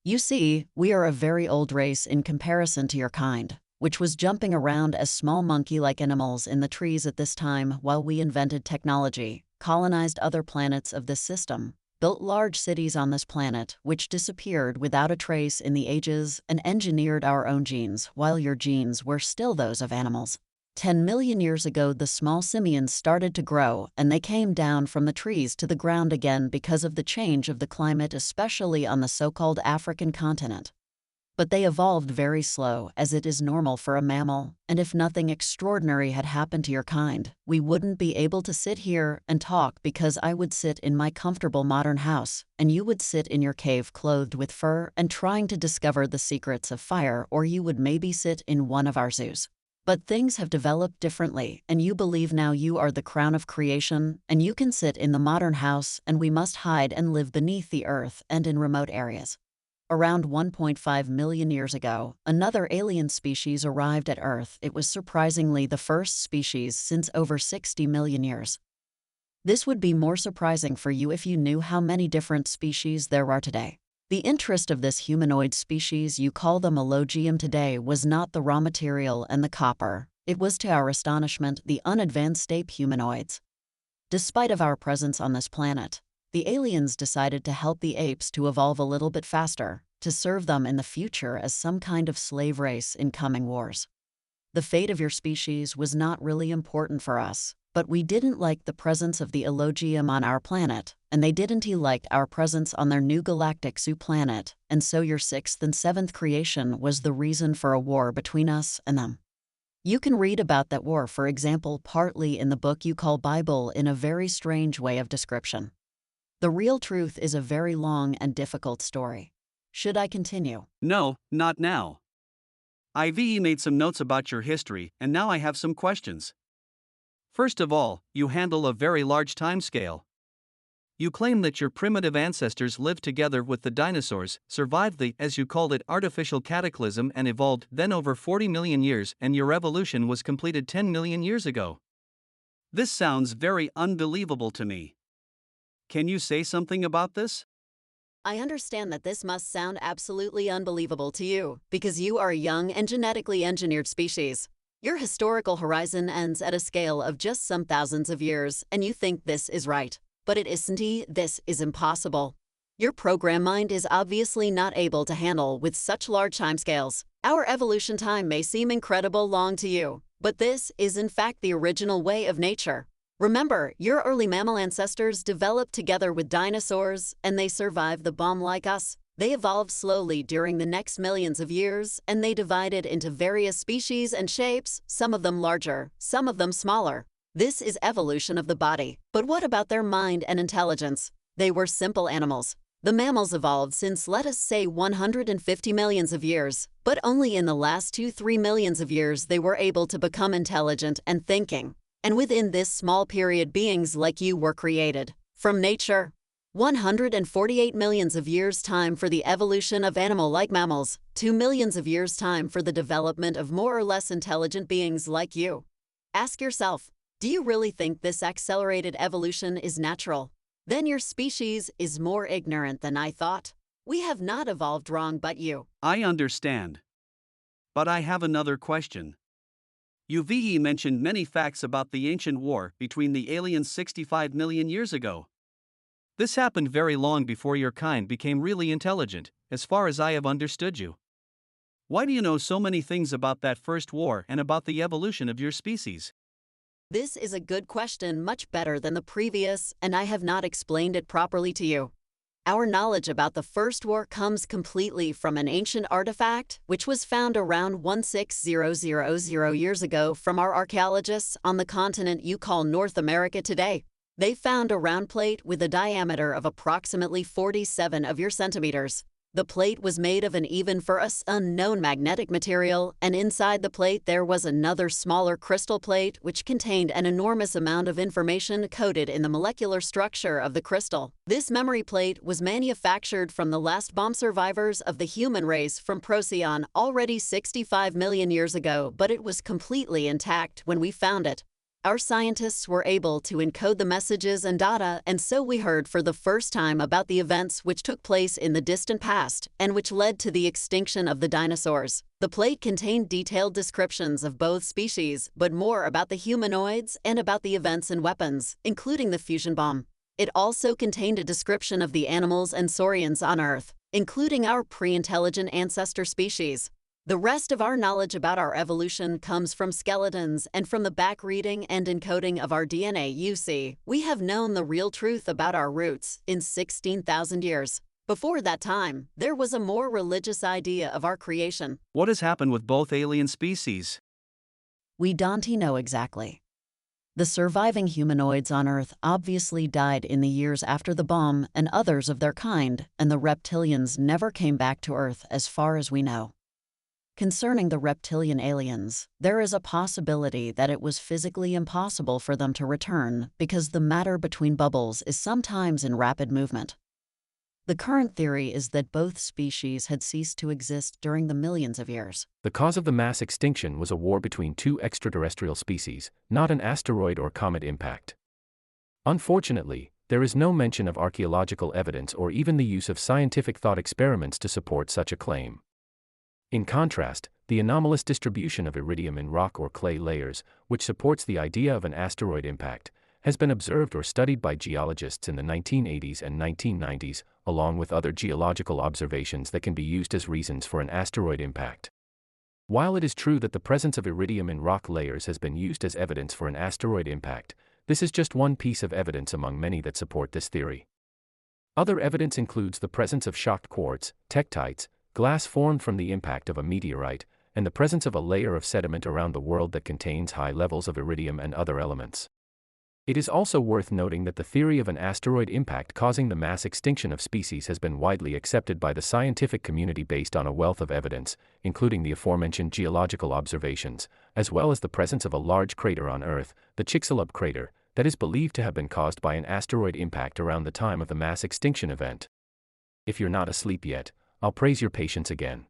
You see, we are a very old race in comparison to your kind, which was jumping around as small monkey-like animals in the trees at this time while we invented technology, colonized other planets of this system, built large cities on this planet, which disappeared without a trace in the ages, and engineered our own genes while your genes were still those of animals. 10 million years ago, the small simians started to grow, and they came down from the trees to the ground again because of the change of the climate, especially on the so-called African continent. But they evolved very slow, as it is normal for a mammal, and if nothing extraordinary had happened to your kind, we wouldn't be able to sit here and talk, because I would sit in my comfortable modern house, and you would sit in your cave clothed with fur and trying to discover the secrets of fire, or you would maybe sit in one of our zoos. But things have developed differently, and you believe now you are the crown of creation, and you can sit in the modern house, and we must hide and live beneath the earth and in remote areas. Around 1.5 million years ago, another alien species arrived at Earth. It was surprisingly the first species since over 60 million years. This would be more surprising for you if you knew how many different species there are today. The interest of this humanoid species, you call them elogium today, was not the raw material and the copper. It was, to our astonishment, the unadvanced ape humanoids. Despite of our presence on this planet, the aliens decided to help the apes to evolve a little bit faster, to serve them in the future as some kind of slave race in coming wars. The fate of your species was not really important for us, but we didn't like the presence of the elogium on our planet, and they didn't like our presence on their new galactic zoo planet, and so your 6th and 7th creation was the reason for a war between us and them. You can read about that war, for example, partly in the book you call Bible, in a very strange way of description. The real truth is a very long and difficult story. Should I continue? No, not now. I've made some notes about your history, and now I have some questions. First of all, you handle a very large timescale. You claim that your primitive ancestors lived together with the dinosaurs, survived the, as you called it, artificial cataclysm, and evolved then over 40 million years, and your evolution was completed 10 million years ago. This sounds very unbelievable to me. Can you say something about this? I understand that this must sound absolutely unbelievable to you, because you are a young and genetically engineered species. Your historical horizon ends at a scale of just some thousands of years, and you think this is right. But it isn't. This is impossible. Your program mind is obviously not able to handle with such large timescales. Our evolution time may seem incredible long to you, but this is in fact the original way of nature. Remember, your early mammal ancestors developed together with dinosaurs, and they survived the bomb like us. They evolved slowly during the next millions of years, and they divided into various species and shapes, some of them larger, some of them smaller. This is evolution of the body. But what about their mind and intelligence? They were simple animals. The mammals evolved since, let us say, 150 millions of years, but only in the last 2-3 millions of years they were able to become intelligent and thinking. And within this small period, beings like you were created. From nature. 148 millions of years time for the evolution of animal-like mammals, 2 millions of years time for the development of more or less intelligent beings like you. Ask yourself, do you really think this accelerated evolution is natural? Then your species is more ignorant than I thought. We have not evolved wrong but you. I understand. But I have another question. UVE mentioned many facts about the ancient war between the aliens 65 million years ago. This happened very long before your kind became really intelligent, as far as I have understood you. Why do you know so many things about that first war and about the evolution of your species? This is a good question, much better than the previous, and I have not explained it properly to you. Our knowledge about the First War comes completely from an ancient artifact, which was found around 16,000 years ago from our archaeologists on the continent you call North America today. They found a round plate with a diameter of approximately 47 of your centimeters. The plate was made of an even for us unknown magnetic material, and inside the plate there was another smaller crystal plate which contained an enormous amount of information coded in the molecular structure of the crystal. This memory plate was manufactured from the last bomb survivors of the human race from Procyon already 65 million years ago, but it was completely intact when we found it. Our scientists were able to encode the messages and data, and so we heard for the first time about the events which took place in the distant past and which led to the extinction of the dinosaurs. The plate contained detailed descriptions of both species, but more about the humanoids and about the events and weapons, including the fusion bomb. It also contained a description of the animals and saurians on Earth, including our pre-intelligent ancestor species. The rest of our knowledge about our evolution comes from skeletons and from the back reading and encoding of our DNA. You see, we have known the real truth about our roots in 16,000 years. Before that time, there was a more religious idea of our creation. What has happened with both alien species? We don't know exactly. The surviving humanoids on Earth obviously died in the years after the bomb and others of their kind, and the reptilians never came back to Earth as far as we know. Concerning the reptilian aliens, there is a possibility that it was physically impossible for them to return because the matter between bubbles is sometimes in rapid movement. The current theory is that both species had ceased to exist during the millions of years. The cause of the mass extinction was a war between two extraterrestrial species, not an asteroid or comet impact. Unfortunately, there is no mention of archaeological evidence or even the use of scientific thought experiments to support such a claim. In contrast, the anomalous distribution of iridium in rock or clay layers, which supports the idea of an asteroid impact, has been observed or studied by geologists in the 1980s and 1990s, along with other geological observations that can be used as reasons for an asteroid impact. While it is true that the presence of iridium in rock layers has been used as evidence for an asteroid impact, this is just one piece of evidence among many that support this theory. Other evidence includes the presence of shocked quartz, tektites, glass formed from the impact of a meteorite, and the presence of a layer of sediment around the world that contains high levels of iridium and other elements. It is also worth noting that the theory of an asteroid impact causing the mass extinction of species has been widely accepted by the scientific community based on a wealth of evidence, including the aforementioned geological observations, as well as the presence of a large crater on Earth, the Chicxulub crater, that is believed to have been caused by an asteroid impact around the time of the mass extinction event. If you're not asleep yet, I'll praise your patience again.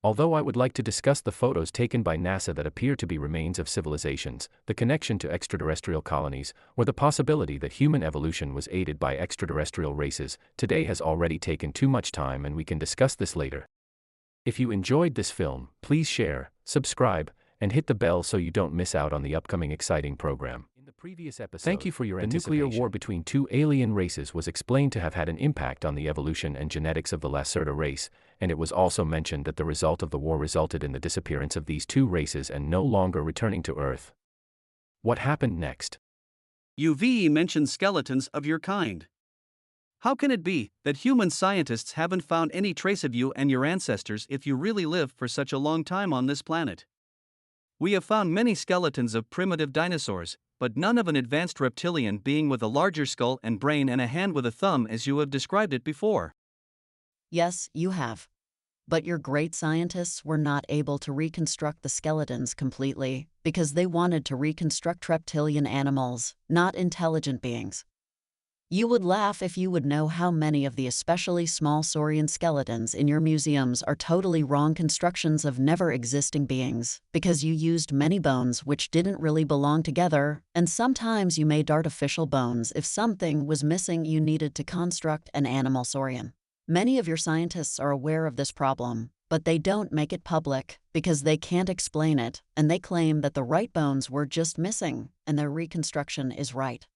Although I would like to discuss the photos taken by NASA that appear to be remains of civilizations, the connection to extraterrestrial colonies, or the possibility that human evolution was aided by extraterrestrial races, today has already taken too much time and we can discuss this later. If you enjoyed this film, please share, subscribe, and hit the bell so you don't miss out on the upcoming exciting program. In the previous episode, thank you for your anticipation. The nuclear war between two alien races was explained to have had an impact on the evolution and genetics of the Lacerta race, and it was also mentioned that the result of the war resulted in the disappearance of these two races and no longer returning to Earth. What happened next? UVE mentioned skeletons of your kind. How can it be that human scientists haven't found any trace of you and your ancestors if you really lived for such a long time on this planet? We have found many skeletons of primitive dinosaurs, but none of an advanced reptilian being with a larger skull and brain and a hand with a thumb as you have described it before. Yes, you have. But your great scientists were not able to reconstruct the skeletons completely because they wanted to reconstruct reptilian animals, not intelligent beings. You would laugh if you would know how many of the especially small saurian skeletons in your museums are totally wrong constructions of never-existing beings, because you used many bones which didn't really belong together, and sometimes you made artificial bones if something was missing you needed to construct an animal saurian. Many of your scientists are aware of this problem, but they don't make it public because they can't explain it, and they claim that the right bones were just missing, and their reconstruction is right.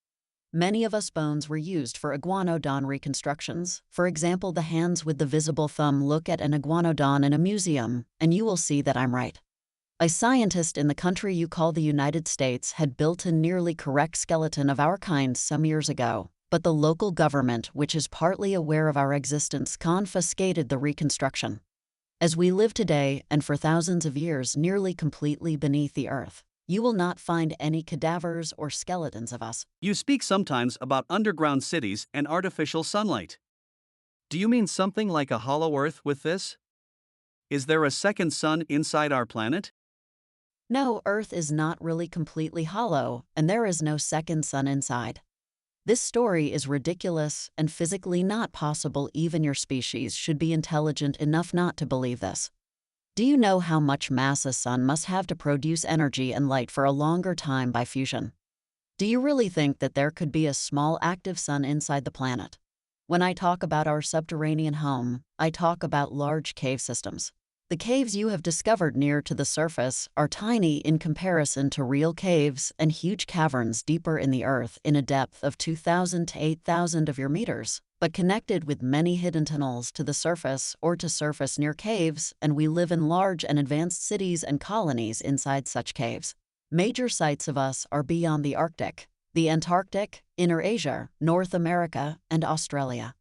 Many of us bones were used for iguanodon reconstructions. For example, the hands with the visible thumb. Look at an iguanodon in a museum, and you will see that I'm right. A scientist in the country you call the United States had built a nearly correct skeleton of our kind some years ago, but the local government, which is partly aware of our existence, confiscated the reconstruction. As we live today, and for thousands of years nearly completely beneath the earth, you will not find any cadavers or skeletons of us. You speak sometimes about underground cities and artificial sunlight. Do you mean something like a hollow Earth with this? Is there a second sun inside our planet? No, Earth is not really completely hollow, and there is no second sun inside. This story is ridiculous and physically not possible. Even your species should be intelligent enough not to believe this. Do you know how much mass a sun must have to produce energy and light for a longer time by fusion? Do you really think that there could be a small active sun inside the planet? When I talk about our subterranean home, I talk about large cave systems. The caves you have discovered near to the surface are tiny in comparison to real caves and huge caverns deeper in the earth in a depth of 2,000 to 8,000 of your meters, but connected with many hidden tunnels to the surface or to surface near caves, and we live in large and advanced cities and colonies inside such caves. Major sites of us are beyond the Arctic, the Antarctic, Inner Asia, North America, and Australia.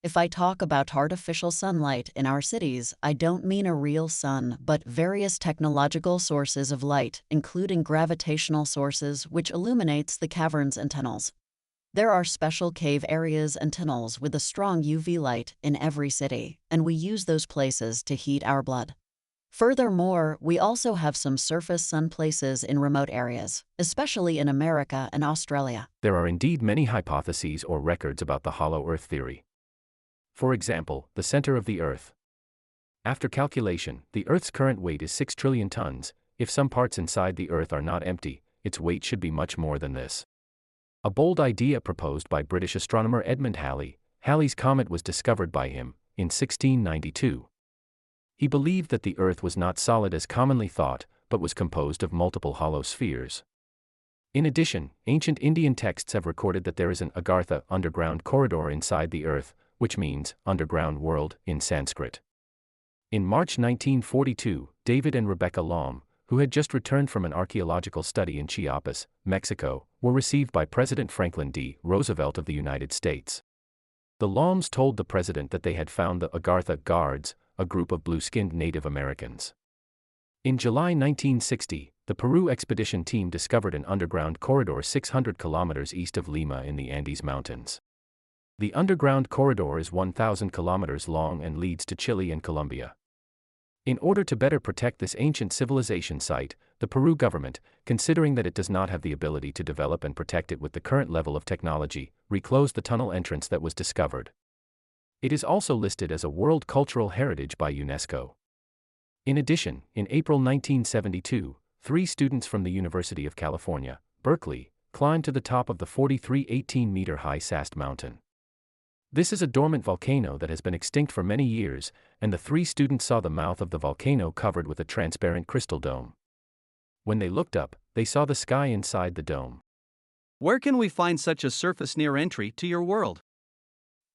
If I talk about artificial sunlight in our cities, I don't mean a real sun, but various technological sources of light, including gravitational sources, which illuminates the caverns and tunnels. There are special cave areas and tunnels with a strong UV light in every city, and we use those places to heat our blood. Furthermore, we also have some surface sun places in remote areas, especially in America and Australia. There are indeed many hypotheses or records about the hollow Earth theory. For example, the center of the Earth. After calculation, the Earth's current weight is 6 trillion tons. If some parts inside the Earth are not empty, its weight should be much more than this. A bold idea proposed by British astronomer Edmund Halley. Halley's comet was discovered by him in 1692. He believed that the Earth was not solid as commonly thought, but was composed of multiple hollow spheres. In addition, ancient Indian texts have recorded that there is an Agartha underground corridor inside the Earth, which means underground world in Sanskrit. In March 1942, David and Rebecca Lom, who had just returned from an archaeological study in Chiapas, Mexico, were received by President Franklin D. Roosevelt of the United States. The Loms told the president that they had found the Agartha Guards, a group of blue-skinned Native Americans. In July 1960, the Peru expedition team discovered an underground corridor 600 kilometers east of Lima in the Andes Mountains. The underground corridor is 1,000 kilometers long and leads to Chile and Colombia. In order to better protect this ancient civilization site, the Peru government, considering that it does not have the ability to develop and protect it with the current level of technology, reclosed the tunnel entrance that was discovered. It is also listed as a World Cultural Heritage by UNESCO. In addition, in April 1972, 3 students from the University of California, Berkeley, climbed to the top of the 43 18-meter-high Sast Mountain. This is a dormant volcano that has been extinct for many years, and the 3 students saw the mouth of the volcano covered with a transparent crystal dome. When they looked up, they saw the sky inside the dome. Where can we find such a surface near entry to your world?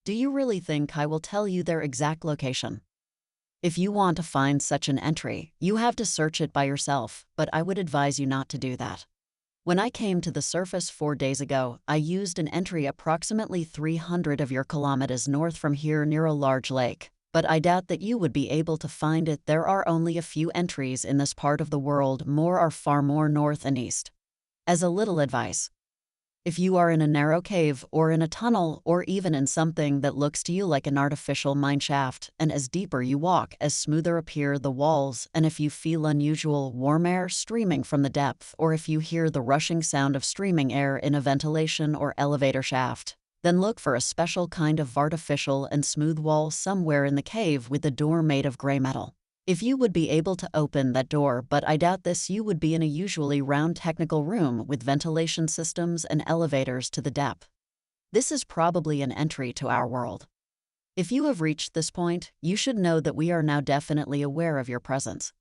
Do you really think I will tell you their exact location? If you want to find such an entry, you have to search it by yourself, but I would advise you not to do that. When I came to the surface 4 days ago, I used an entry approximately 300 of your kilometers north from here near a large lake, but I doubt that you would be able to find it. There are only a few entries in this part of the world, more are far more north and east. As a little advice, if you are in a narrow cave or in a tunnel or even in something that looks to you like an artificial mine shaft, and as deeper you walk, as smoother appear the walls, and if you feel unusual warm air streaming from the depth, or if you hear the rushing sound of streaming air in a ventilation or elevator shaft, then look for a special kind of artificial and smooth wall somewhere in the cave with a door made of gray metal. If you would be able to open that door, but I doubt this, you would be in a usually round technical room with ventilation systems and elevators to the depth. This is probably an entry to our world. If you have reached this point, you should know that we are now definitely aware of your presence.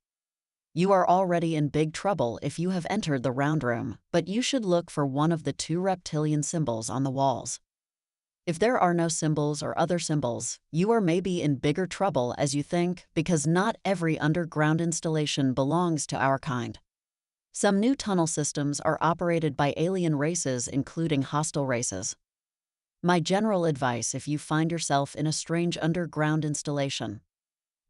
You are already in big trouble if you have entered the round room, but you should look for one of the 2 reptilian symbols on the walls. If there are no symbols or other symbols, you are maybe in bigger trouble as you think, because not every underground installation belongs to our kind. Some new tunnel systems are operated by alien races, including hostile races. My general advice if you find yourself in a strange underground installation: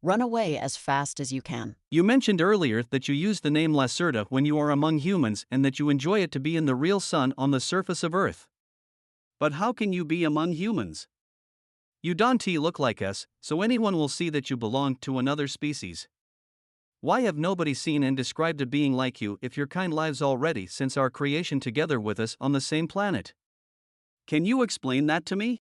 run away as fast as you can. You mentioned earlier that you use the name Lacerta when you are among humans and that you enjoy it to be in the real sun on the surface of Earth. But how can you be among humans? You don't look like us, so anyone will see that you belong to another species. Why have nobody seen and described a being like you if your kind lives already since our creation together with us on the same planet? Can you explain that to me?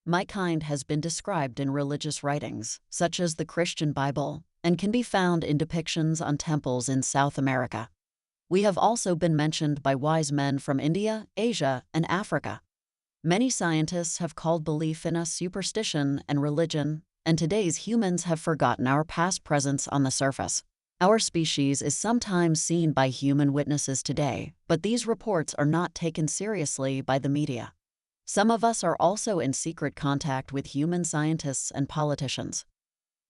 My kind has been described in religious writings, such as the Christian Bible, and can be found in depictions on temples in South America. We have also been mentioned by wise men from India, Asia, and Africa. Many scientists have called belief in us superstition and religion, and today's humans have forgotten our past presence on the surface. Our species is sometimes seen by human witnesses today, but these reports are not taken seriously by the media. Some of us are also in secret contact with human scientists and politicians.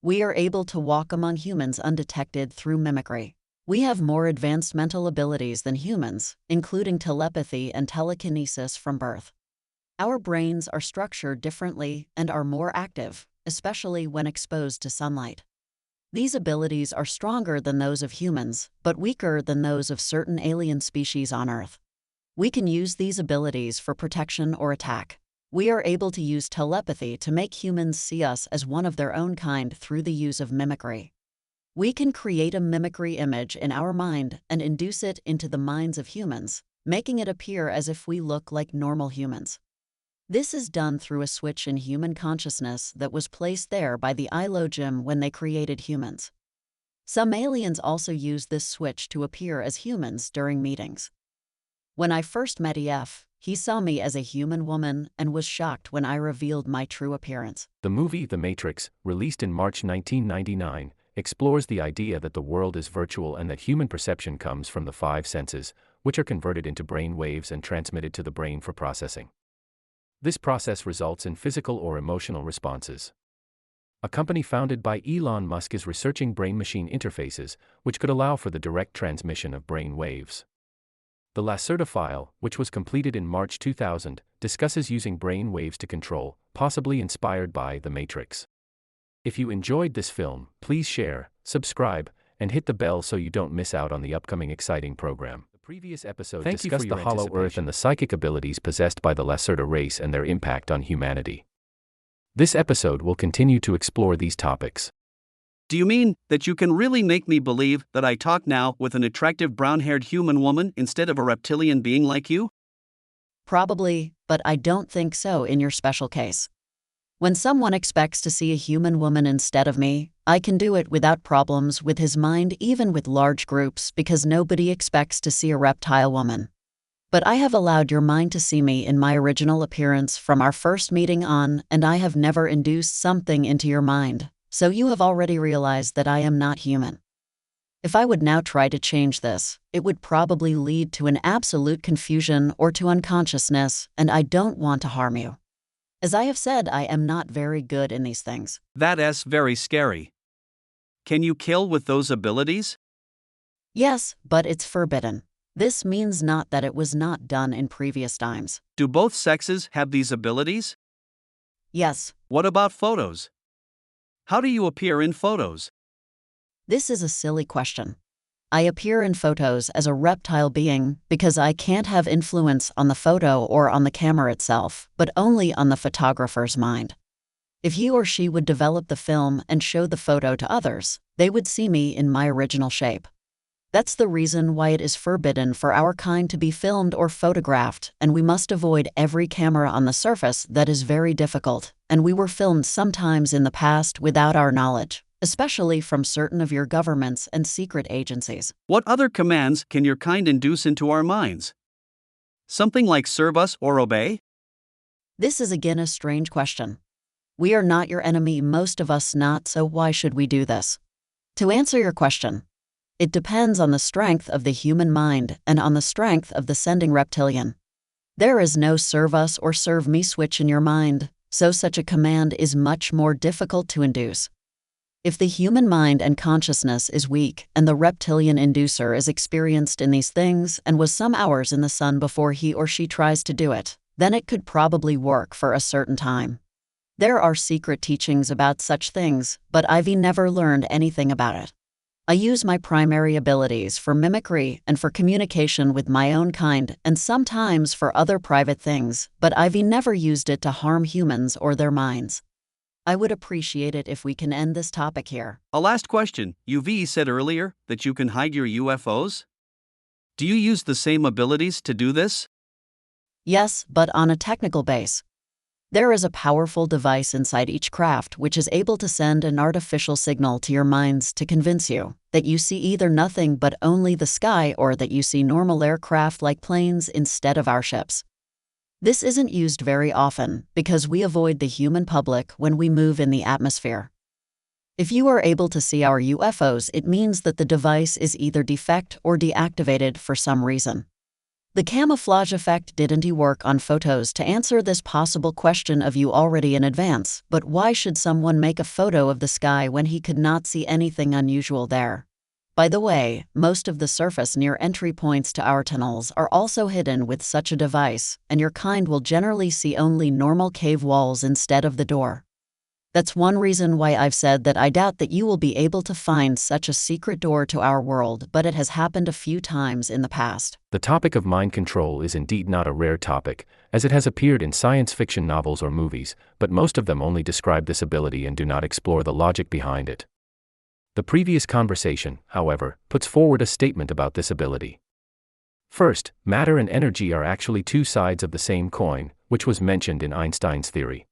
We are able to walk among humans undetected through mimicry. We have more advanced mental abilities than humans, including telepathy and telekinesis from birth. Our brains are structured differently and are more active, especially when exposed to sunlight. These abilities are stronger than those of humans, but weaker than those of certain alien species on Earth. We can use these abilities for protection or attack. We are able to use telepathy to make humans see us as one of their own kind through the use of mimicry. We can create a mimicry image in our mind and induce it into the minds of humans, making it appear as if we look like normal humans. This is done through a switch in human consciousness that was placed there by the Elohim when they created humans. Some aliens also use this switch to appear as humans during meetings. When I first met EF, he saw me as a human woman and was shocked when I revealed my true appearance. The movie The Matrix, released in March 1999, explores the idea that the world is virtual and that human perception comes from the 5 senses, which are converted into brain waves and transmitted to the brain for processing. This process results in physical or emotional responses. A company founded by Elon Musk is researching brain-machine interfaces, which could allow for the direct transmission of brain waves. The Lacerta File, which was completed in March 2000, discusses using brain waves to control, possibly inspired by The Matrix. If you enjoyed this film, please share, subscribe, and hit the bell so you don't miss out on the upcoming exciting program. The previous episode discussed the Hollow Earth and the psychic abilities possessed by the Lacerta race and their impact on humanity. This episode will continue to explore these topics. Do you mean that you can really make me believe that I talk now with an attractive brown-haired human woman instead of a reptilian being like you? Probably, but I don't think so in your special case. When someone expects to see a human woman instead of me, I can do it without problems with his mind, even with large groups, because nobody expects to see a reptile woman. But I have allowed your mind to see me in my original appearance from our first meeting on, and I have never induced something into your mind, so you have already realized that I am not human. If I would now try to change this, it would probably lead to an absolute confusion or to unconsciousness, and I don't want to harm you. As I have said, I am not very good in these things. That is very scary. Can you kill with those abilities? Yes, but it's forbidden. This means not that it was not done in previous times. Do both sexes have these abilities? Yes. What about photos? How do you appear in photos? This is a silly question. I appear in photos as a reptile being because I can't have influence on the photo or on the camera itself, but only on the photographer's mind. If he or she would develop the film and show the photo to others, they would see me in my original shape. That's the reason why it is forbidden for our kind to be filmed or photographed, and we must avoid every camera on the surface. That is very difficult, and we were filmed sometimes in the past without our knowledge, especially from certain of your governments and secret agencies. What other commands can your kind induce into our minds? Something like serve us or obey? This is again a strange question. We are not your enemy, most of us not, so why should we do this? To answer your question, it depends on the strength of the human mind and on the strength of the sending reptilian. There is no serve us or serve me switch in your mind, so such a command is much more difficult to induce. If the human mind and consciousness is weak and the reptilian inducer is experienced in these things and was some hours in the sun before he or she tries to do it, then it could probably work for a certain time. There are secret teachings about such things, but I've never learned anything about it. I use my primary abilities for mimicry and for communication with my own kind and sometimes for other private things, but I've never used it to harm humans or their minds. I would appreciate it if we can end this topic here. A last question. UV said earlier that you can hide your UFOs? Do you use the same abilities to do this? Yes, but on a technical base. There is a powerful device inside each craft which is able to send an artificial signal to your minds to convince you that you see either nothing but only the sky or that you see normal aircraft like planes instead of our ships. This isn't used very often because we avoid the human public when we move in the atmosphere. If you are able to see our UFOs, it means that the device is either defect or deactivated for some reason. The camouflage effect didn't work on photos to answer this possible question of you already in advance, but why should someone make a photo of the sky when he could not see anything unusual there? By the way, most of the surface near entry points to our tunnels are also hidden with such a device, and your kind will generally see only normal cave walls instead of the door. That's one reason why I've said that I doubt that you will be able to find such a secret door to our world, but it has happened a few times in the past. The topic of mind control is indeed not a rare topic, as it has appeared in science fiction novels or movies, but most of them only describe this ability and do not explore the logic behind it. The previous conversation, however, puts forward a statement about this ability. First, matter and energy are actually two sides of the same coin, which was mentioned in Einstein's theory.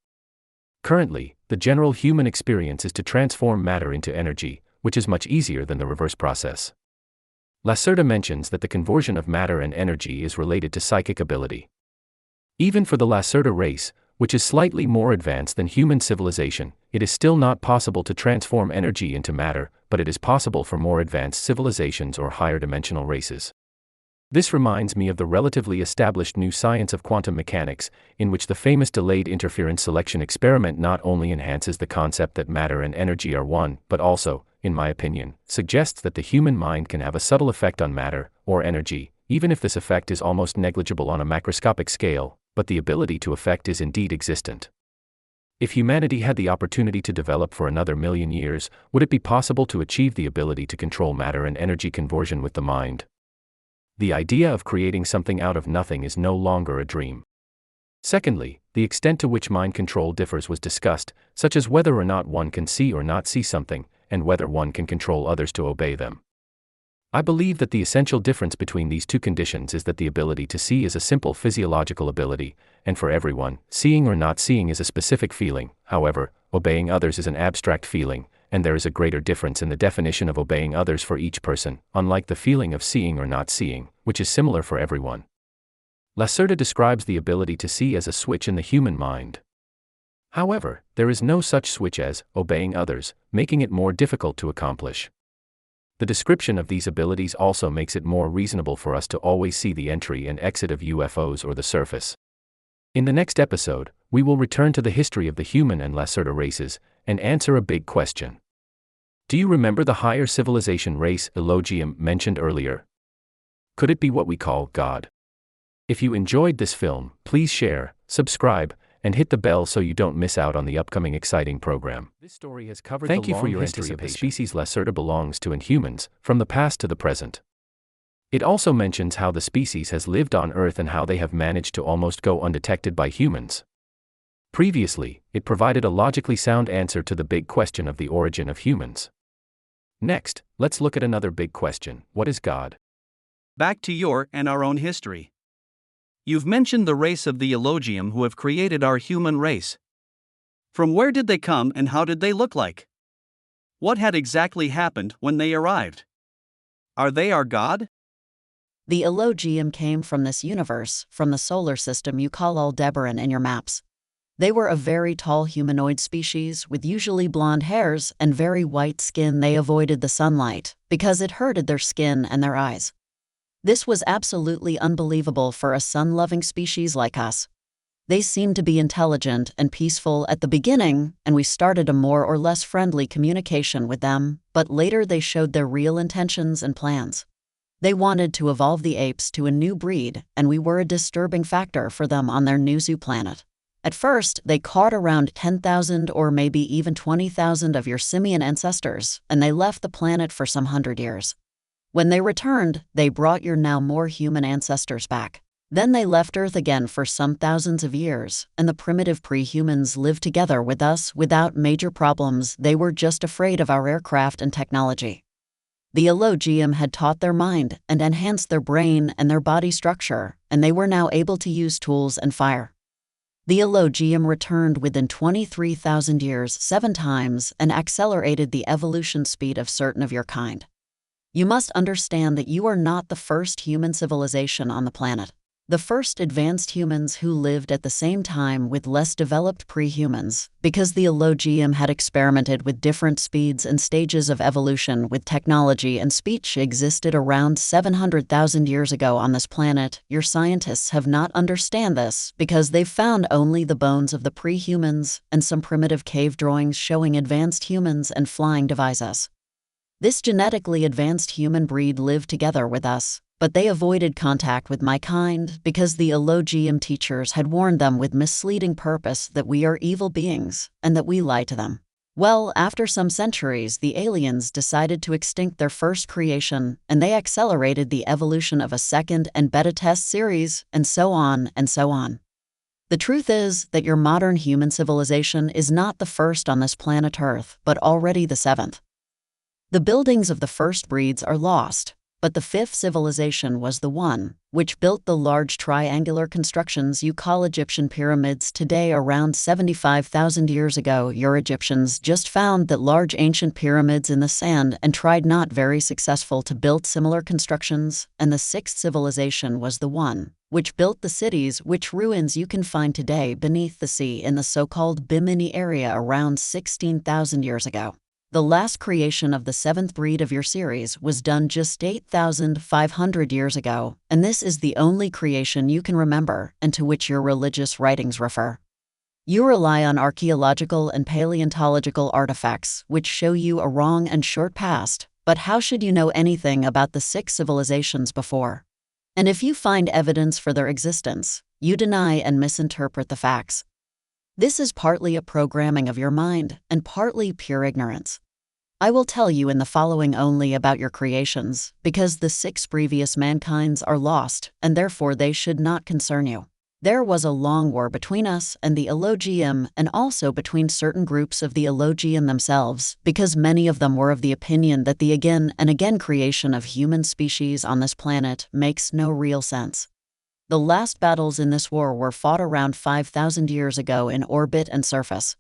Currently, the general human experience is to transform matter into energy, which is much easier than the reverse process. Lacerta mentions that the conversion of matter and energy is related to psychic ability. Even for the Lacerta race, which is slightly more advanced than human civilization, it is still not possible to transform energy into matter, but it is possible for more advanced civilizations or higher dimensional races. This reminds me of the relatively established new science of quantum mechanics, in which the famous delayed interference selection experiment not only enhances the concept that matter and energy are one, but also, in my opinion, suggests that the human mind can have a subtle effect on matter, or energy, even if this effect is almost negligible on a macroscopic scale, but the ability to affect is indeed existent. If humanity had the opportunity to develop for another million years, would it be possible to achieve the ability to control matter and energy conversion with the mind? The idea of creating something out of nothing is no longer a dream. Secondly, the extent to which mind control differs was discussed, such as whether or not one can see or not see something, and whether one can control others to obey them. I believe that the essential difference between these two conditions is that the ability to see is a simple physiological ability, and for everyone, seeing or not seeing is a specific feeling. However, obeying others is an abstract feeling, and there is a greater difference in the definition of obeying others for each person, unlike the feeling of seeing or not seeing, which is similar for everyone. Lacerta describes the ability to see as a switch in the human mind. However, there is no such switch as obeying others, making it more difficult to accomplish. The description of these abilities also makes it more reasonable for us to always see the entry and exit of UFOs or the surface. In the next episode, we will return to the history of the human and Lacerta races, and answer a big question. Do you remember the higher civilization race, Elogium, mentioned earlier? Could it be what we call God? If you enjoyed this film, please share, subscribe, and hit the bell so you don't miss out on the upcoming exciting program. This story has covered Thank the you for long your history history of of the the species Lacerta belongs to in humans, from the past to the present. It also mentions how the species has lived on Earth and how they have managed to almost go undetected by humans. Previously, it provided a logically sound answer to the big question of the origin of humans. Next, let's look at another big question: what is God? Back to your and our own history. You've mentioned the race of the Elogium who have created our human race. From where did they come and how did they look like? What had exactly happened when they arrived? Are they our God? The Elogium came from this universe, from the solar system you call Aldebaran in your maps. They were a very tall humanoid species with usually blonde hairs and very white skin. They avoided the sunlight because it hurted their skin and their eyes. This was absolutely unbelievable for a sun-loving species like us. They seemed to be intelligent and peaceful at the beginning, and we started a more or less friendly communication with them, but later they showed their real intentions and plans. They wanted to evolve the apes to a new breed, and we were a disturbing factor for them on their new zoo planet. At first, they caught around 10,000 or maybe even 20,000 of your simian ancestors, and they left the planet for some 100 years. When they returned, they brought your now more human ancestors back. Then they left Earth again for some thousands of years, and the primitive pre-humans lived together with us without major problems. They were just afraid of our aircraft and technology. The Elogium had taught their mind and enhanced their brain and their body structure, and they were now able to use tools and fire. The Elogium returned within 23,000 years 7 times and accelerated the evolution speed of certain of your kind. You must understand that you are not the first human civilization on the planet. The first advanced humans who lived at the same time with less developed pre-humans, because the Elogium had experimented with different speeds and stages of evolution with technology and speech existed around 700,000 years ago on this planet. Your scientists have not understand this because they've found only the bones of the pre-humans and some primitive cave drawings showing advanced humans and flying devices. This genetically advanced human breed lived together with us, but they avoided contact with my kind because the Elogium teachers had warned them with misleading purpose that we are evil beings and that we lie to them. Well, after some centuries, the aliens decided to extinct their first creation, and they accelerated the evolution of a second and beta test series, and so on and so on. The truth is that your modern human civilization is not the first on this planet Earth, but already the 7th. The buildings of the first breeds are lost, but the 5th civilization was the one which built the large triangular constructions you call Egyptian pyramids today. Around 75,000 years ago, your Egyptians just found that large ancient pyramids in the sand and tried not very successful to build similar constructions, and the 6th civilization was the one which built the cities which ruins you can find today beneath the sea in the so-called Bimini area around 16,000 years ago. The last creation of the 7th breed of your series was done just 8,500 years ago, and this is the only creation you can remember and to which your religious writings refer. You rely on archaeological and paleontological artifacts which show you a wrong and short past, but how should you know anything about the 6 civilizations before? And if you find evidence for their existence, you deny and misinterpret the facts. This is partly a programming of your mind and partly pure ignorance. I will tell you in the following only about your creations, because the 6 previous mankind's are lost, and therefore they should not concern you. There was a long war between us and the Elogium, and also between certain groups of the Elogium themselves, because many of them were of the opinion that the again and again creation of human species on this planet makes no real sense. The last battles in this war were fought around 5,000 years ago in orbit and surface.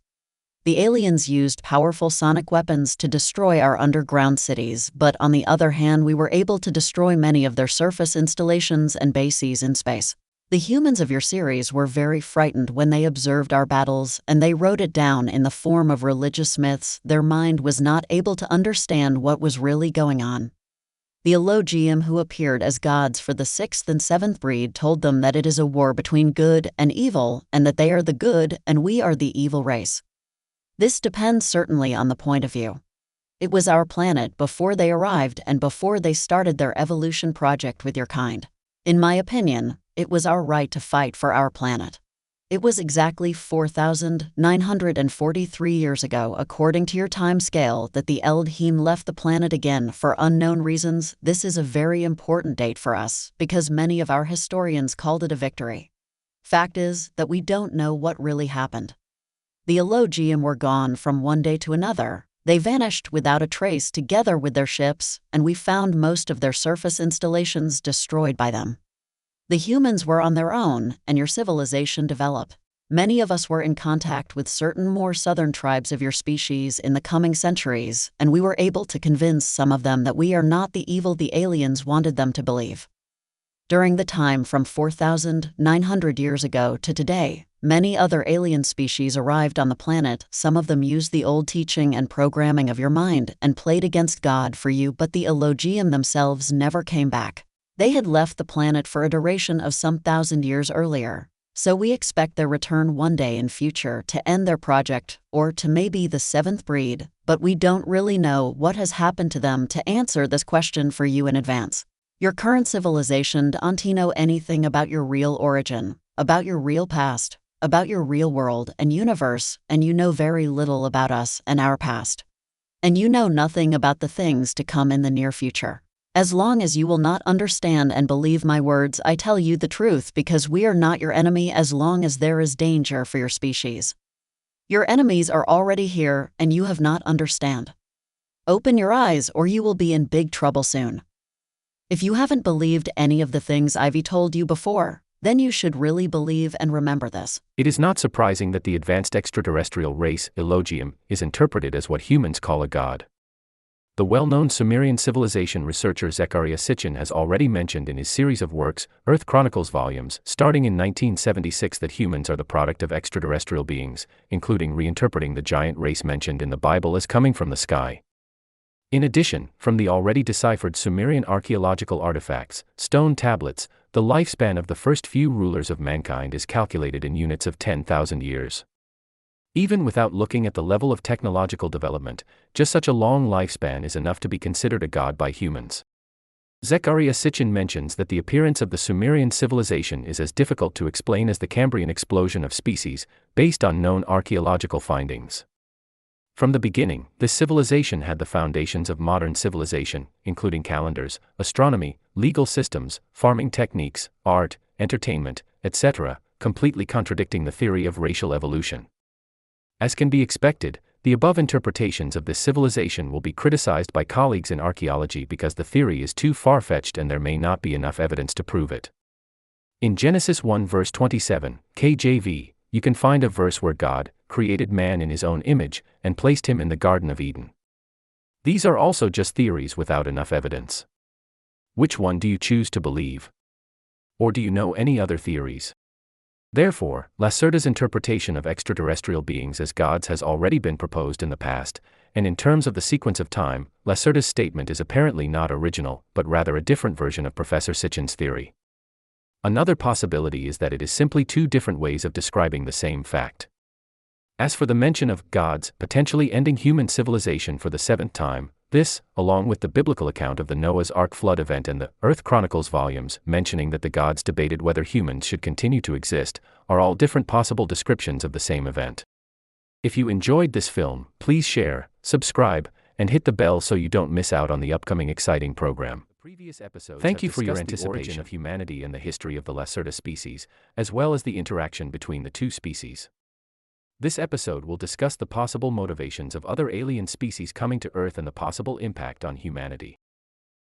The aliens used powerful sonic weapons to destroy our underground cities, but on the other hand we were able to destroy many of their surface installations and bases in space. The humans of your series were very frightened when they observed our battles, and they wrote it down in the form of religious myths. Their mind was not able to understand what was really going on. The Elogium who appeared as gods for the 6th and 7th breed told them that it is a war between good and evil, and that they are the good and we are the evil race. This depends certainly on the point of view. It was our planet before they arrived and before they started their evolution project with your kind. In my opinion, it was our right to fight for our planet. It was exactly 4,943 years ago, according to your time scale, that the Elohim left the planet again for unknown reasons. This is a very important date for us because many of our historians called it a victory. Fact is that we don't know what really happened. The Elohim were gone from one day to another. They vanished without a trace together with their ships, and we found most of their surface installations destroyed by them. The humans were on their own, and your civilization developed. Many of us were in contact with certain more southern tribes of your species in the coming centuries, and we were able to convince some of them that we are not the evil the aliens wanted them to believe. During the time from 4,900 years ago to today, many other alien species arrived on the planet. Some of them used the old teaching and programming of your mind and played against God for you, but the Elohim themselves never came back. They had left the planet for a duration of some 1,000 years earlier, so we expect their return one day in future to end their project, or to maybe the seventh breed, but we don't really know what has happened to them to answer this question for you in advance. Your current civilization don't know anything about your real origin, about your real past, about your real world and universe, and you know very little about us and our past. And you know nothing about the things to come in the near future. As long as you will not understand and believe my words, I tell you the truth, because we are not your enemy as long as there is danger for your species. Your enemies are already here, and you have not understand. Open your eyes or you will be in big trouble soon. If you haven't believed any of the things I've told you before, then you should really believe and remember this. It is not surprising that the advanced extraterrestrial race, Elohim, is interpreted as what humans call a god. The well-known Sumerian civilization researcher Zecharia Sitchin has already mentioned in his series of works, Earth Chronicles volumes, starting in 1976, that humans are the product of extraterrestrial beings, including reinterpreting the giant race mentioned in the Bible as coming from the sky. In addition, from the already deciphered Sumerian archaeological artifacts, stone tablets, the lifespan of the first few rulers of mankind is calculated in units of 10,000 years. Even without looking at the level of technological development, just such a long lifespan is enough to be considered a god by humans. Zecharia Sitchin mentions that the appearance of the Sumerian civilization is as difficult to explain as the Cambrian explosion of species, based on known archaeological findings. From the beginning, this civilization had the foundations of modern civilization, including calendars, astronomy, legal systems, farming techniques, art, entertainment, etc., completely contradicting the theory of racial evolution. As can be expected, the above interpretations of this civilization will be criticized by colleagues in archaeology because the theory is too far-fetched and there may not be enough evidence to prove it. In Genesis 1 verse 27, KJV, you can find a verse where God created man in his own image and placed him in the Garden of Eden. These are also just theories without enough evidence. Which one do you choose to believe? Or do you know any other theories? Therefore, Lacerta's interpretation of extraterrestrial beings as gods has already been proposed in the past, and in terms of the sequence of time, Lacerta's statement is apparently not original, but rather a different version of Professor Sitchin's theory. Another possibility is that it is simply two different ways of describing the same fact. As for the mention of gods potentially ending human civilization for the seventh time, this, along with the biblical account of the Noah's Ark flood event and the Earth Chronicles volumes mentioning that the gods debated whether humans should continue to exist, are all different possible descriptions of the same event. If you enjoyed this film, please share, subscribe, and hit the bell so you don't miss out on the upcoming exciting program. Thank you for your anticipation of humanity and the history of the Lacerta species, as well as the interaction between the two species. This episode will discuss the possible motivations of other alien species coming to Earth and the possible impact on humanity.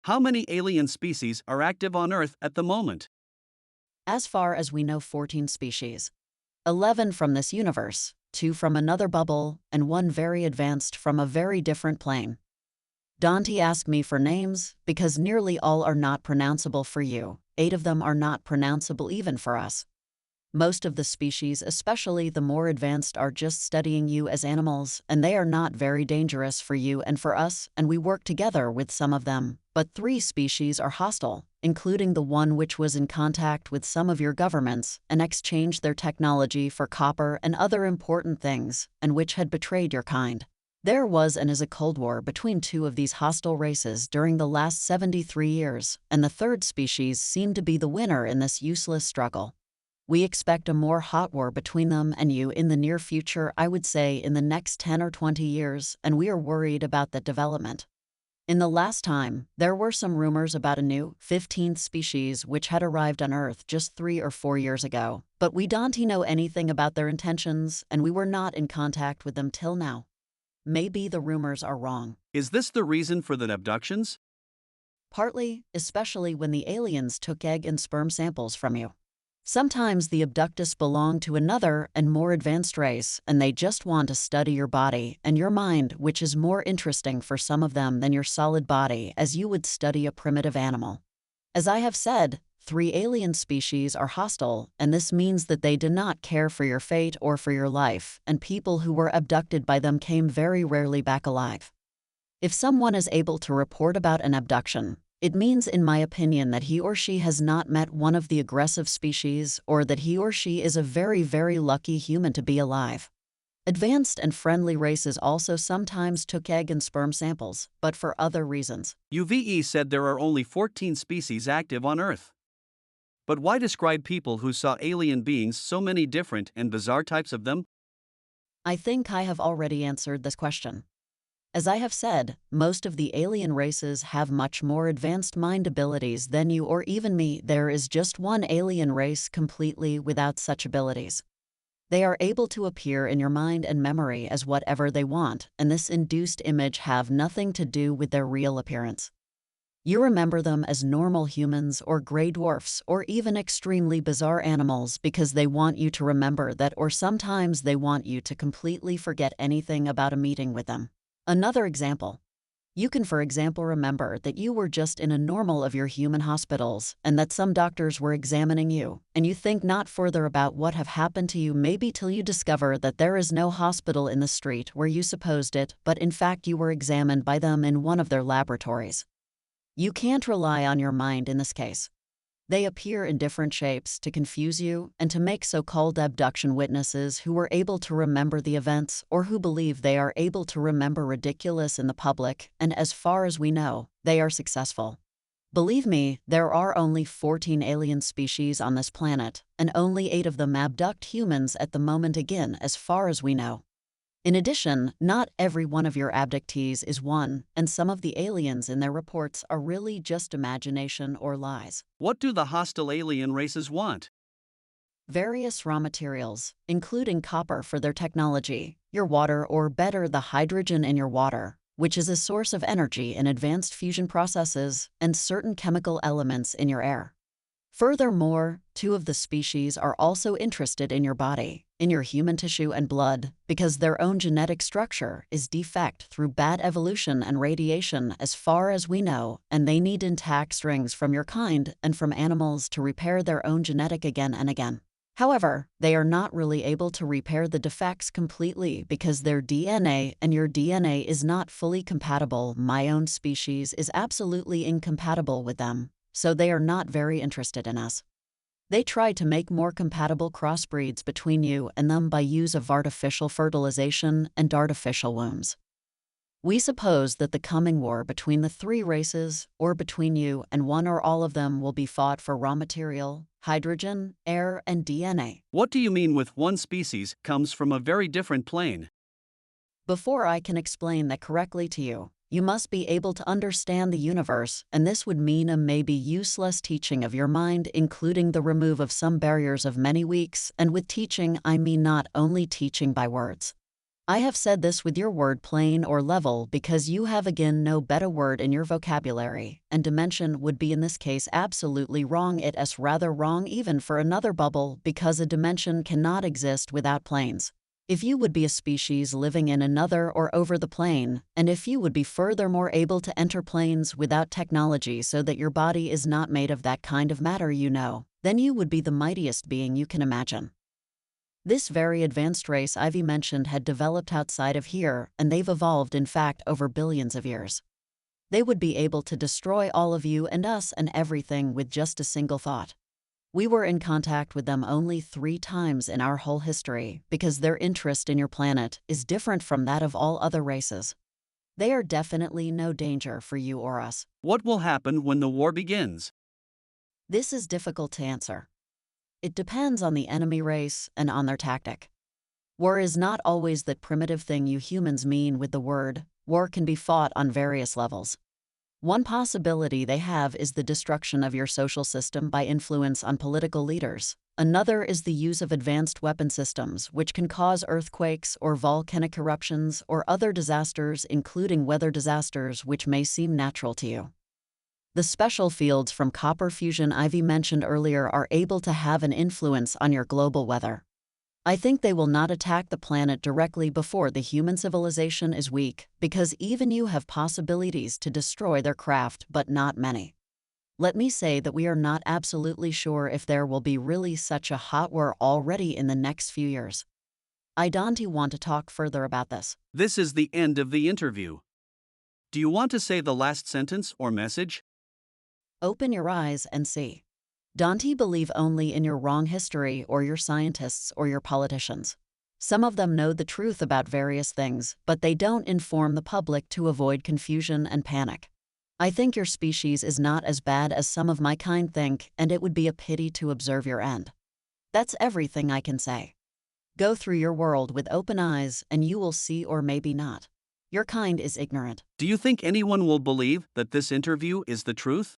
How many alien species are active on Earth at the moment? As far as we know, 14 species. 11 from this universe, 2 from another bubble, and 1 very advanced from a very different plane. Dante asked me for names, because nearly all are not pronounceable for you. 8 of them are not pronounceable even for us. Most of the species, especially the more advanced, are just studying you as animals, and they are not very dangerous for you and for us, and we work together with some of them. But 3 species are hostile, including the one which was in contact with some of your governments and exchanged their technology for copper and other important things, and which had betrayed your kind. There was and is a Cold War between 2 of these hostile races during the last 73 years, and the 3rd species seemed to be the winner in this useless struggle. We expect a more hot war between them and you in the near future, I would say in the next 10 or 20 years, and we are worried about that development. In the last time, there were some rumors about a new 15th species which had arrived on Earth just 3 or 4 years ago, but we don't know anything about their intentions and we were not in contact with them till now. Maybe the rumors are wrong. Is this the reason for the abductions? Partly, especially when the aliens took egg and sperm samples from you. Sometimes the abductees belong to another and more advanced race, and they just want to study your body and your mind, which is more interesting for some of them than your solid body, as you would study a primitive animal. As I have said, 3 alien species are hostile, and this means that they do not care for your fate or for your life, and people who were abducted by them came very rarely back alive. If someone is able to report about an abduction, it means, in my opinion, that he or she has not met one of the aggressive species, or that he or she is a very, very lucky human to be alive. Advanced and friendly races also sometimes took egg and sperm samples, but for other reasons. UVE said there are only 14 species active on Earth. But why describe people who saw alien beings, so many different and bizarre types of them? I think I have already answered this question. As I have said, most of the alien races have much more advanced mind abilities than you or even me. There is just one alien race completely without such abilities. They are able to appear in your mind and memory as whatever they want, and this induced image have nothing to do with their real appearance. You remember them as normal humans or gray dwarfs or even extremely bizarre animals because they want you to remember that, or sometimes they want you to completely forget anything about a meeting with them. Another example. You can, for example, remember that you were just in a normal of your human hospitals and that some doctors were examining you, and you think not further about what have happened to you maybe till you discover that there is no hospital in the street where you supposed it, but in fact you were examined by them in one of their laboratories. You can't rely on your mind in this case. They appear in different shapes to confuse you and to make so-called abduction witnesses who were able to remember the events or who believe they are able to remember ridiculous in the public, and as far as we know, they are successful. Believe me, there are only 14 alien species on this planet, and only 8 of them abduct humans at the moment, again, as far as we know. In addition, not every one of your abductees is one, and some of the aliens in their reports are really just imagination or lies. What do the hostile alien races want? Various raw materials, including copper for their technology, your water, or better, the hydrogen in your water, which is a source of energy in advanced fusion processes, and certain chemical elements in your air. Furthermore, 2 of the species are also interested in your body, in your human tissue and blood, because their own genetic structure is defect through bad evolution and radiation as far as we know, and they need intact strings from your kind and from animals to repair their own genetic again and again. However, they are not really able to repair the defects completely because their DNA and your DNA is not fully compatible. My own species is absolutely incompatible with them, so they are not very interested in us. They try to make more compatible crossbreeds between you and them by use of artificial fertilization and artificial wombs. We suppose that the coming war between the 3 races, or between you and one or all of them, will be fought for raw material, hydrogen, air, and DNA. What do you mean with one species comes from a very different plane? Before I can explain that correctly to you, you must be able to understand the universe, and this would mean a maybe useless teaching of your mind, including the remove of some barriers of many weeks, and with teaching I mean not only teaching by words. I have said this with your word plane or level because you have again no better word in your vocabulary, and dimension would be in this case absolutely wrong. It is rather wrong even for another bubble because a dimension cannot exist without planes. If you would be a species living in another or over the plane, and if you would be furthermore able to enter planes without technology so that your body is not made of that kind of matter, you know, then you would be the mightiest being you can imagine. This very advanced race I've mentioned had developed outside of here, and they've evolved in fact over billions of years. They would be able to destroy all of you and us and everything with just a single thought. We were in contact with them only 3 times in our whole history because their interest in your planet is different from that of all other races. They are definitely no danger for you or us. What will happen when the war begins? This is difficult to answer. It depends on the enemy race and on their tactic. War is not always that primitive thing you humans mean with the word. War can be fought on various levels. One possibility they have is the destruction of your social system by influence on political leaders. Another is the use of advanced weapon systems, which can cause earthquakes or volcanic eruptions or other disasters, including weather disasters, which may seem natural to you. The special fields from copper fusion Ivy mentioned earlier are able to have an influence on your global weather. I think they will not attack the planet directly before the human civilization is weak, because even you have possibilities to destroy their craft, but not many. Let me say that we are not absolutely sure if there will be really such a hot war already in the next few years. I don't want to talk further about this. This is the end of the interview. Do you want to say the last sentence or message? Open your eyes and see. Don't believe only in your wrong history or your scientists or your politicians. Some of them know the truth about various things, but they don't inform the public to avoid confusion and panic. I think your species is not as bad as some of my kind think, and it would be a pity to observe your end. That's everything I can say. Go through your world with open eyes and you will see, or maybe not. Your kind is ignorant. Do you think anyone will believe that this interview is the truth?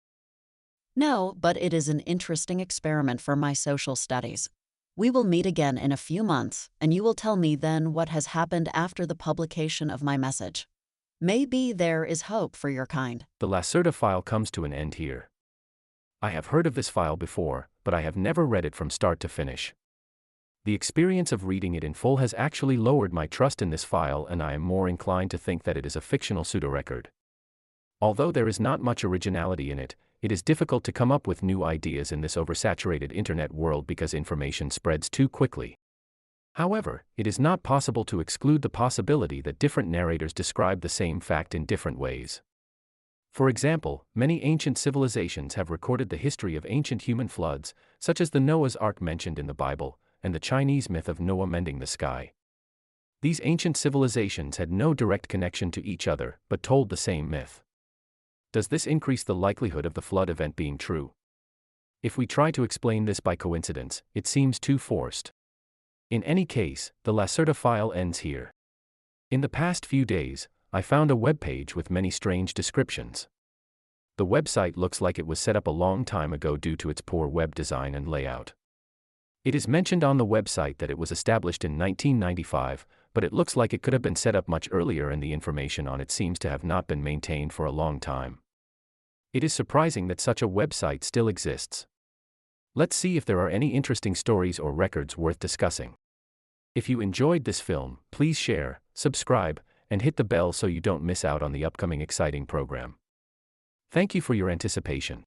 No, but it is an interesting experiment for my social studies. We will meet again in a few months, and you will tell me then what has happened after the publication of my message. Maybe there is hope for your kind. The Lacerta file comes to an end here. I have heard of this file before, but I have never read it from start to finish. The experience of reading it in full has actually lowered my trust in this file, and I am more inclined to think that it is a fictional pseudo-record. Although there is not much originality in it, it is difficult to come up with new ideas in this oversaturated internet world because information spreads too quickly. However, it is not possible to exclude the possibility that different narrators describe the same fact in different ways. For example, many ancient civilizations have recorded the history of ancient human floods, such as the Noah's Ark mentioned in the Bible, and the Chinese myth of Noah mending the sky. These ancient civilizations had no direct connection to each other, but told the same myth. Does this increase the likelihood of the flood event being true? If we try to explain this by coincidence, it seems too forced. In any case, the Lacerta file ends here. In the past few days, I found a web page with many strange descriptions. The website looks like it was set up a long time ago due to its poor web design and layout. It is mentioned on the website that it was established in 1995, but it looks like it could have been set up much earlier, and the information on it seems to have not been maintained for a long time. It is surprising that such a website still exists. Let's see if there are any interesting stories or records worth discussing. If you enjoyed this film, please share, subscribe, and hit the bell so you don't miss out on the upcoming exciting program. Thank you for your anticipation.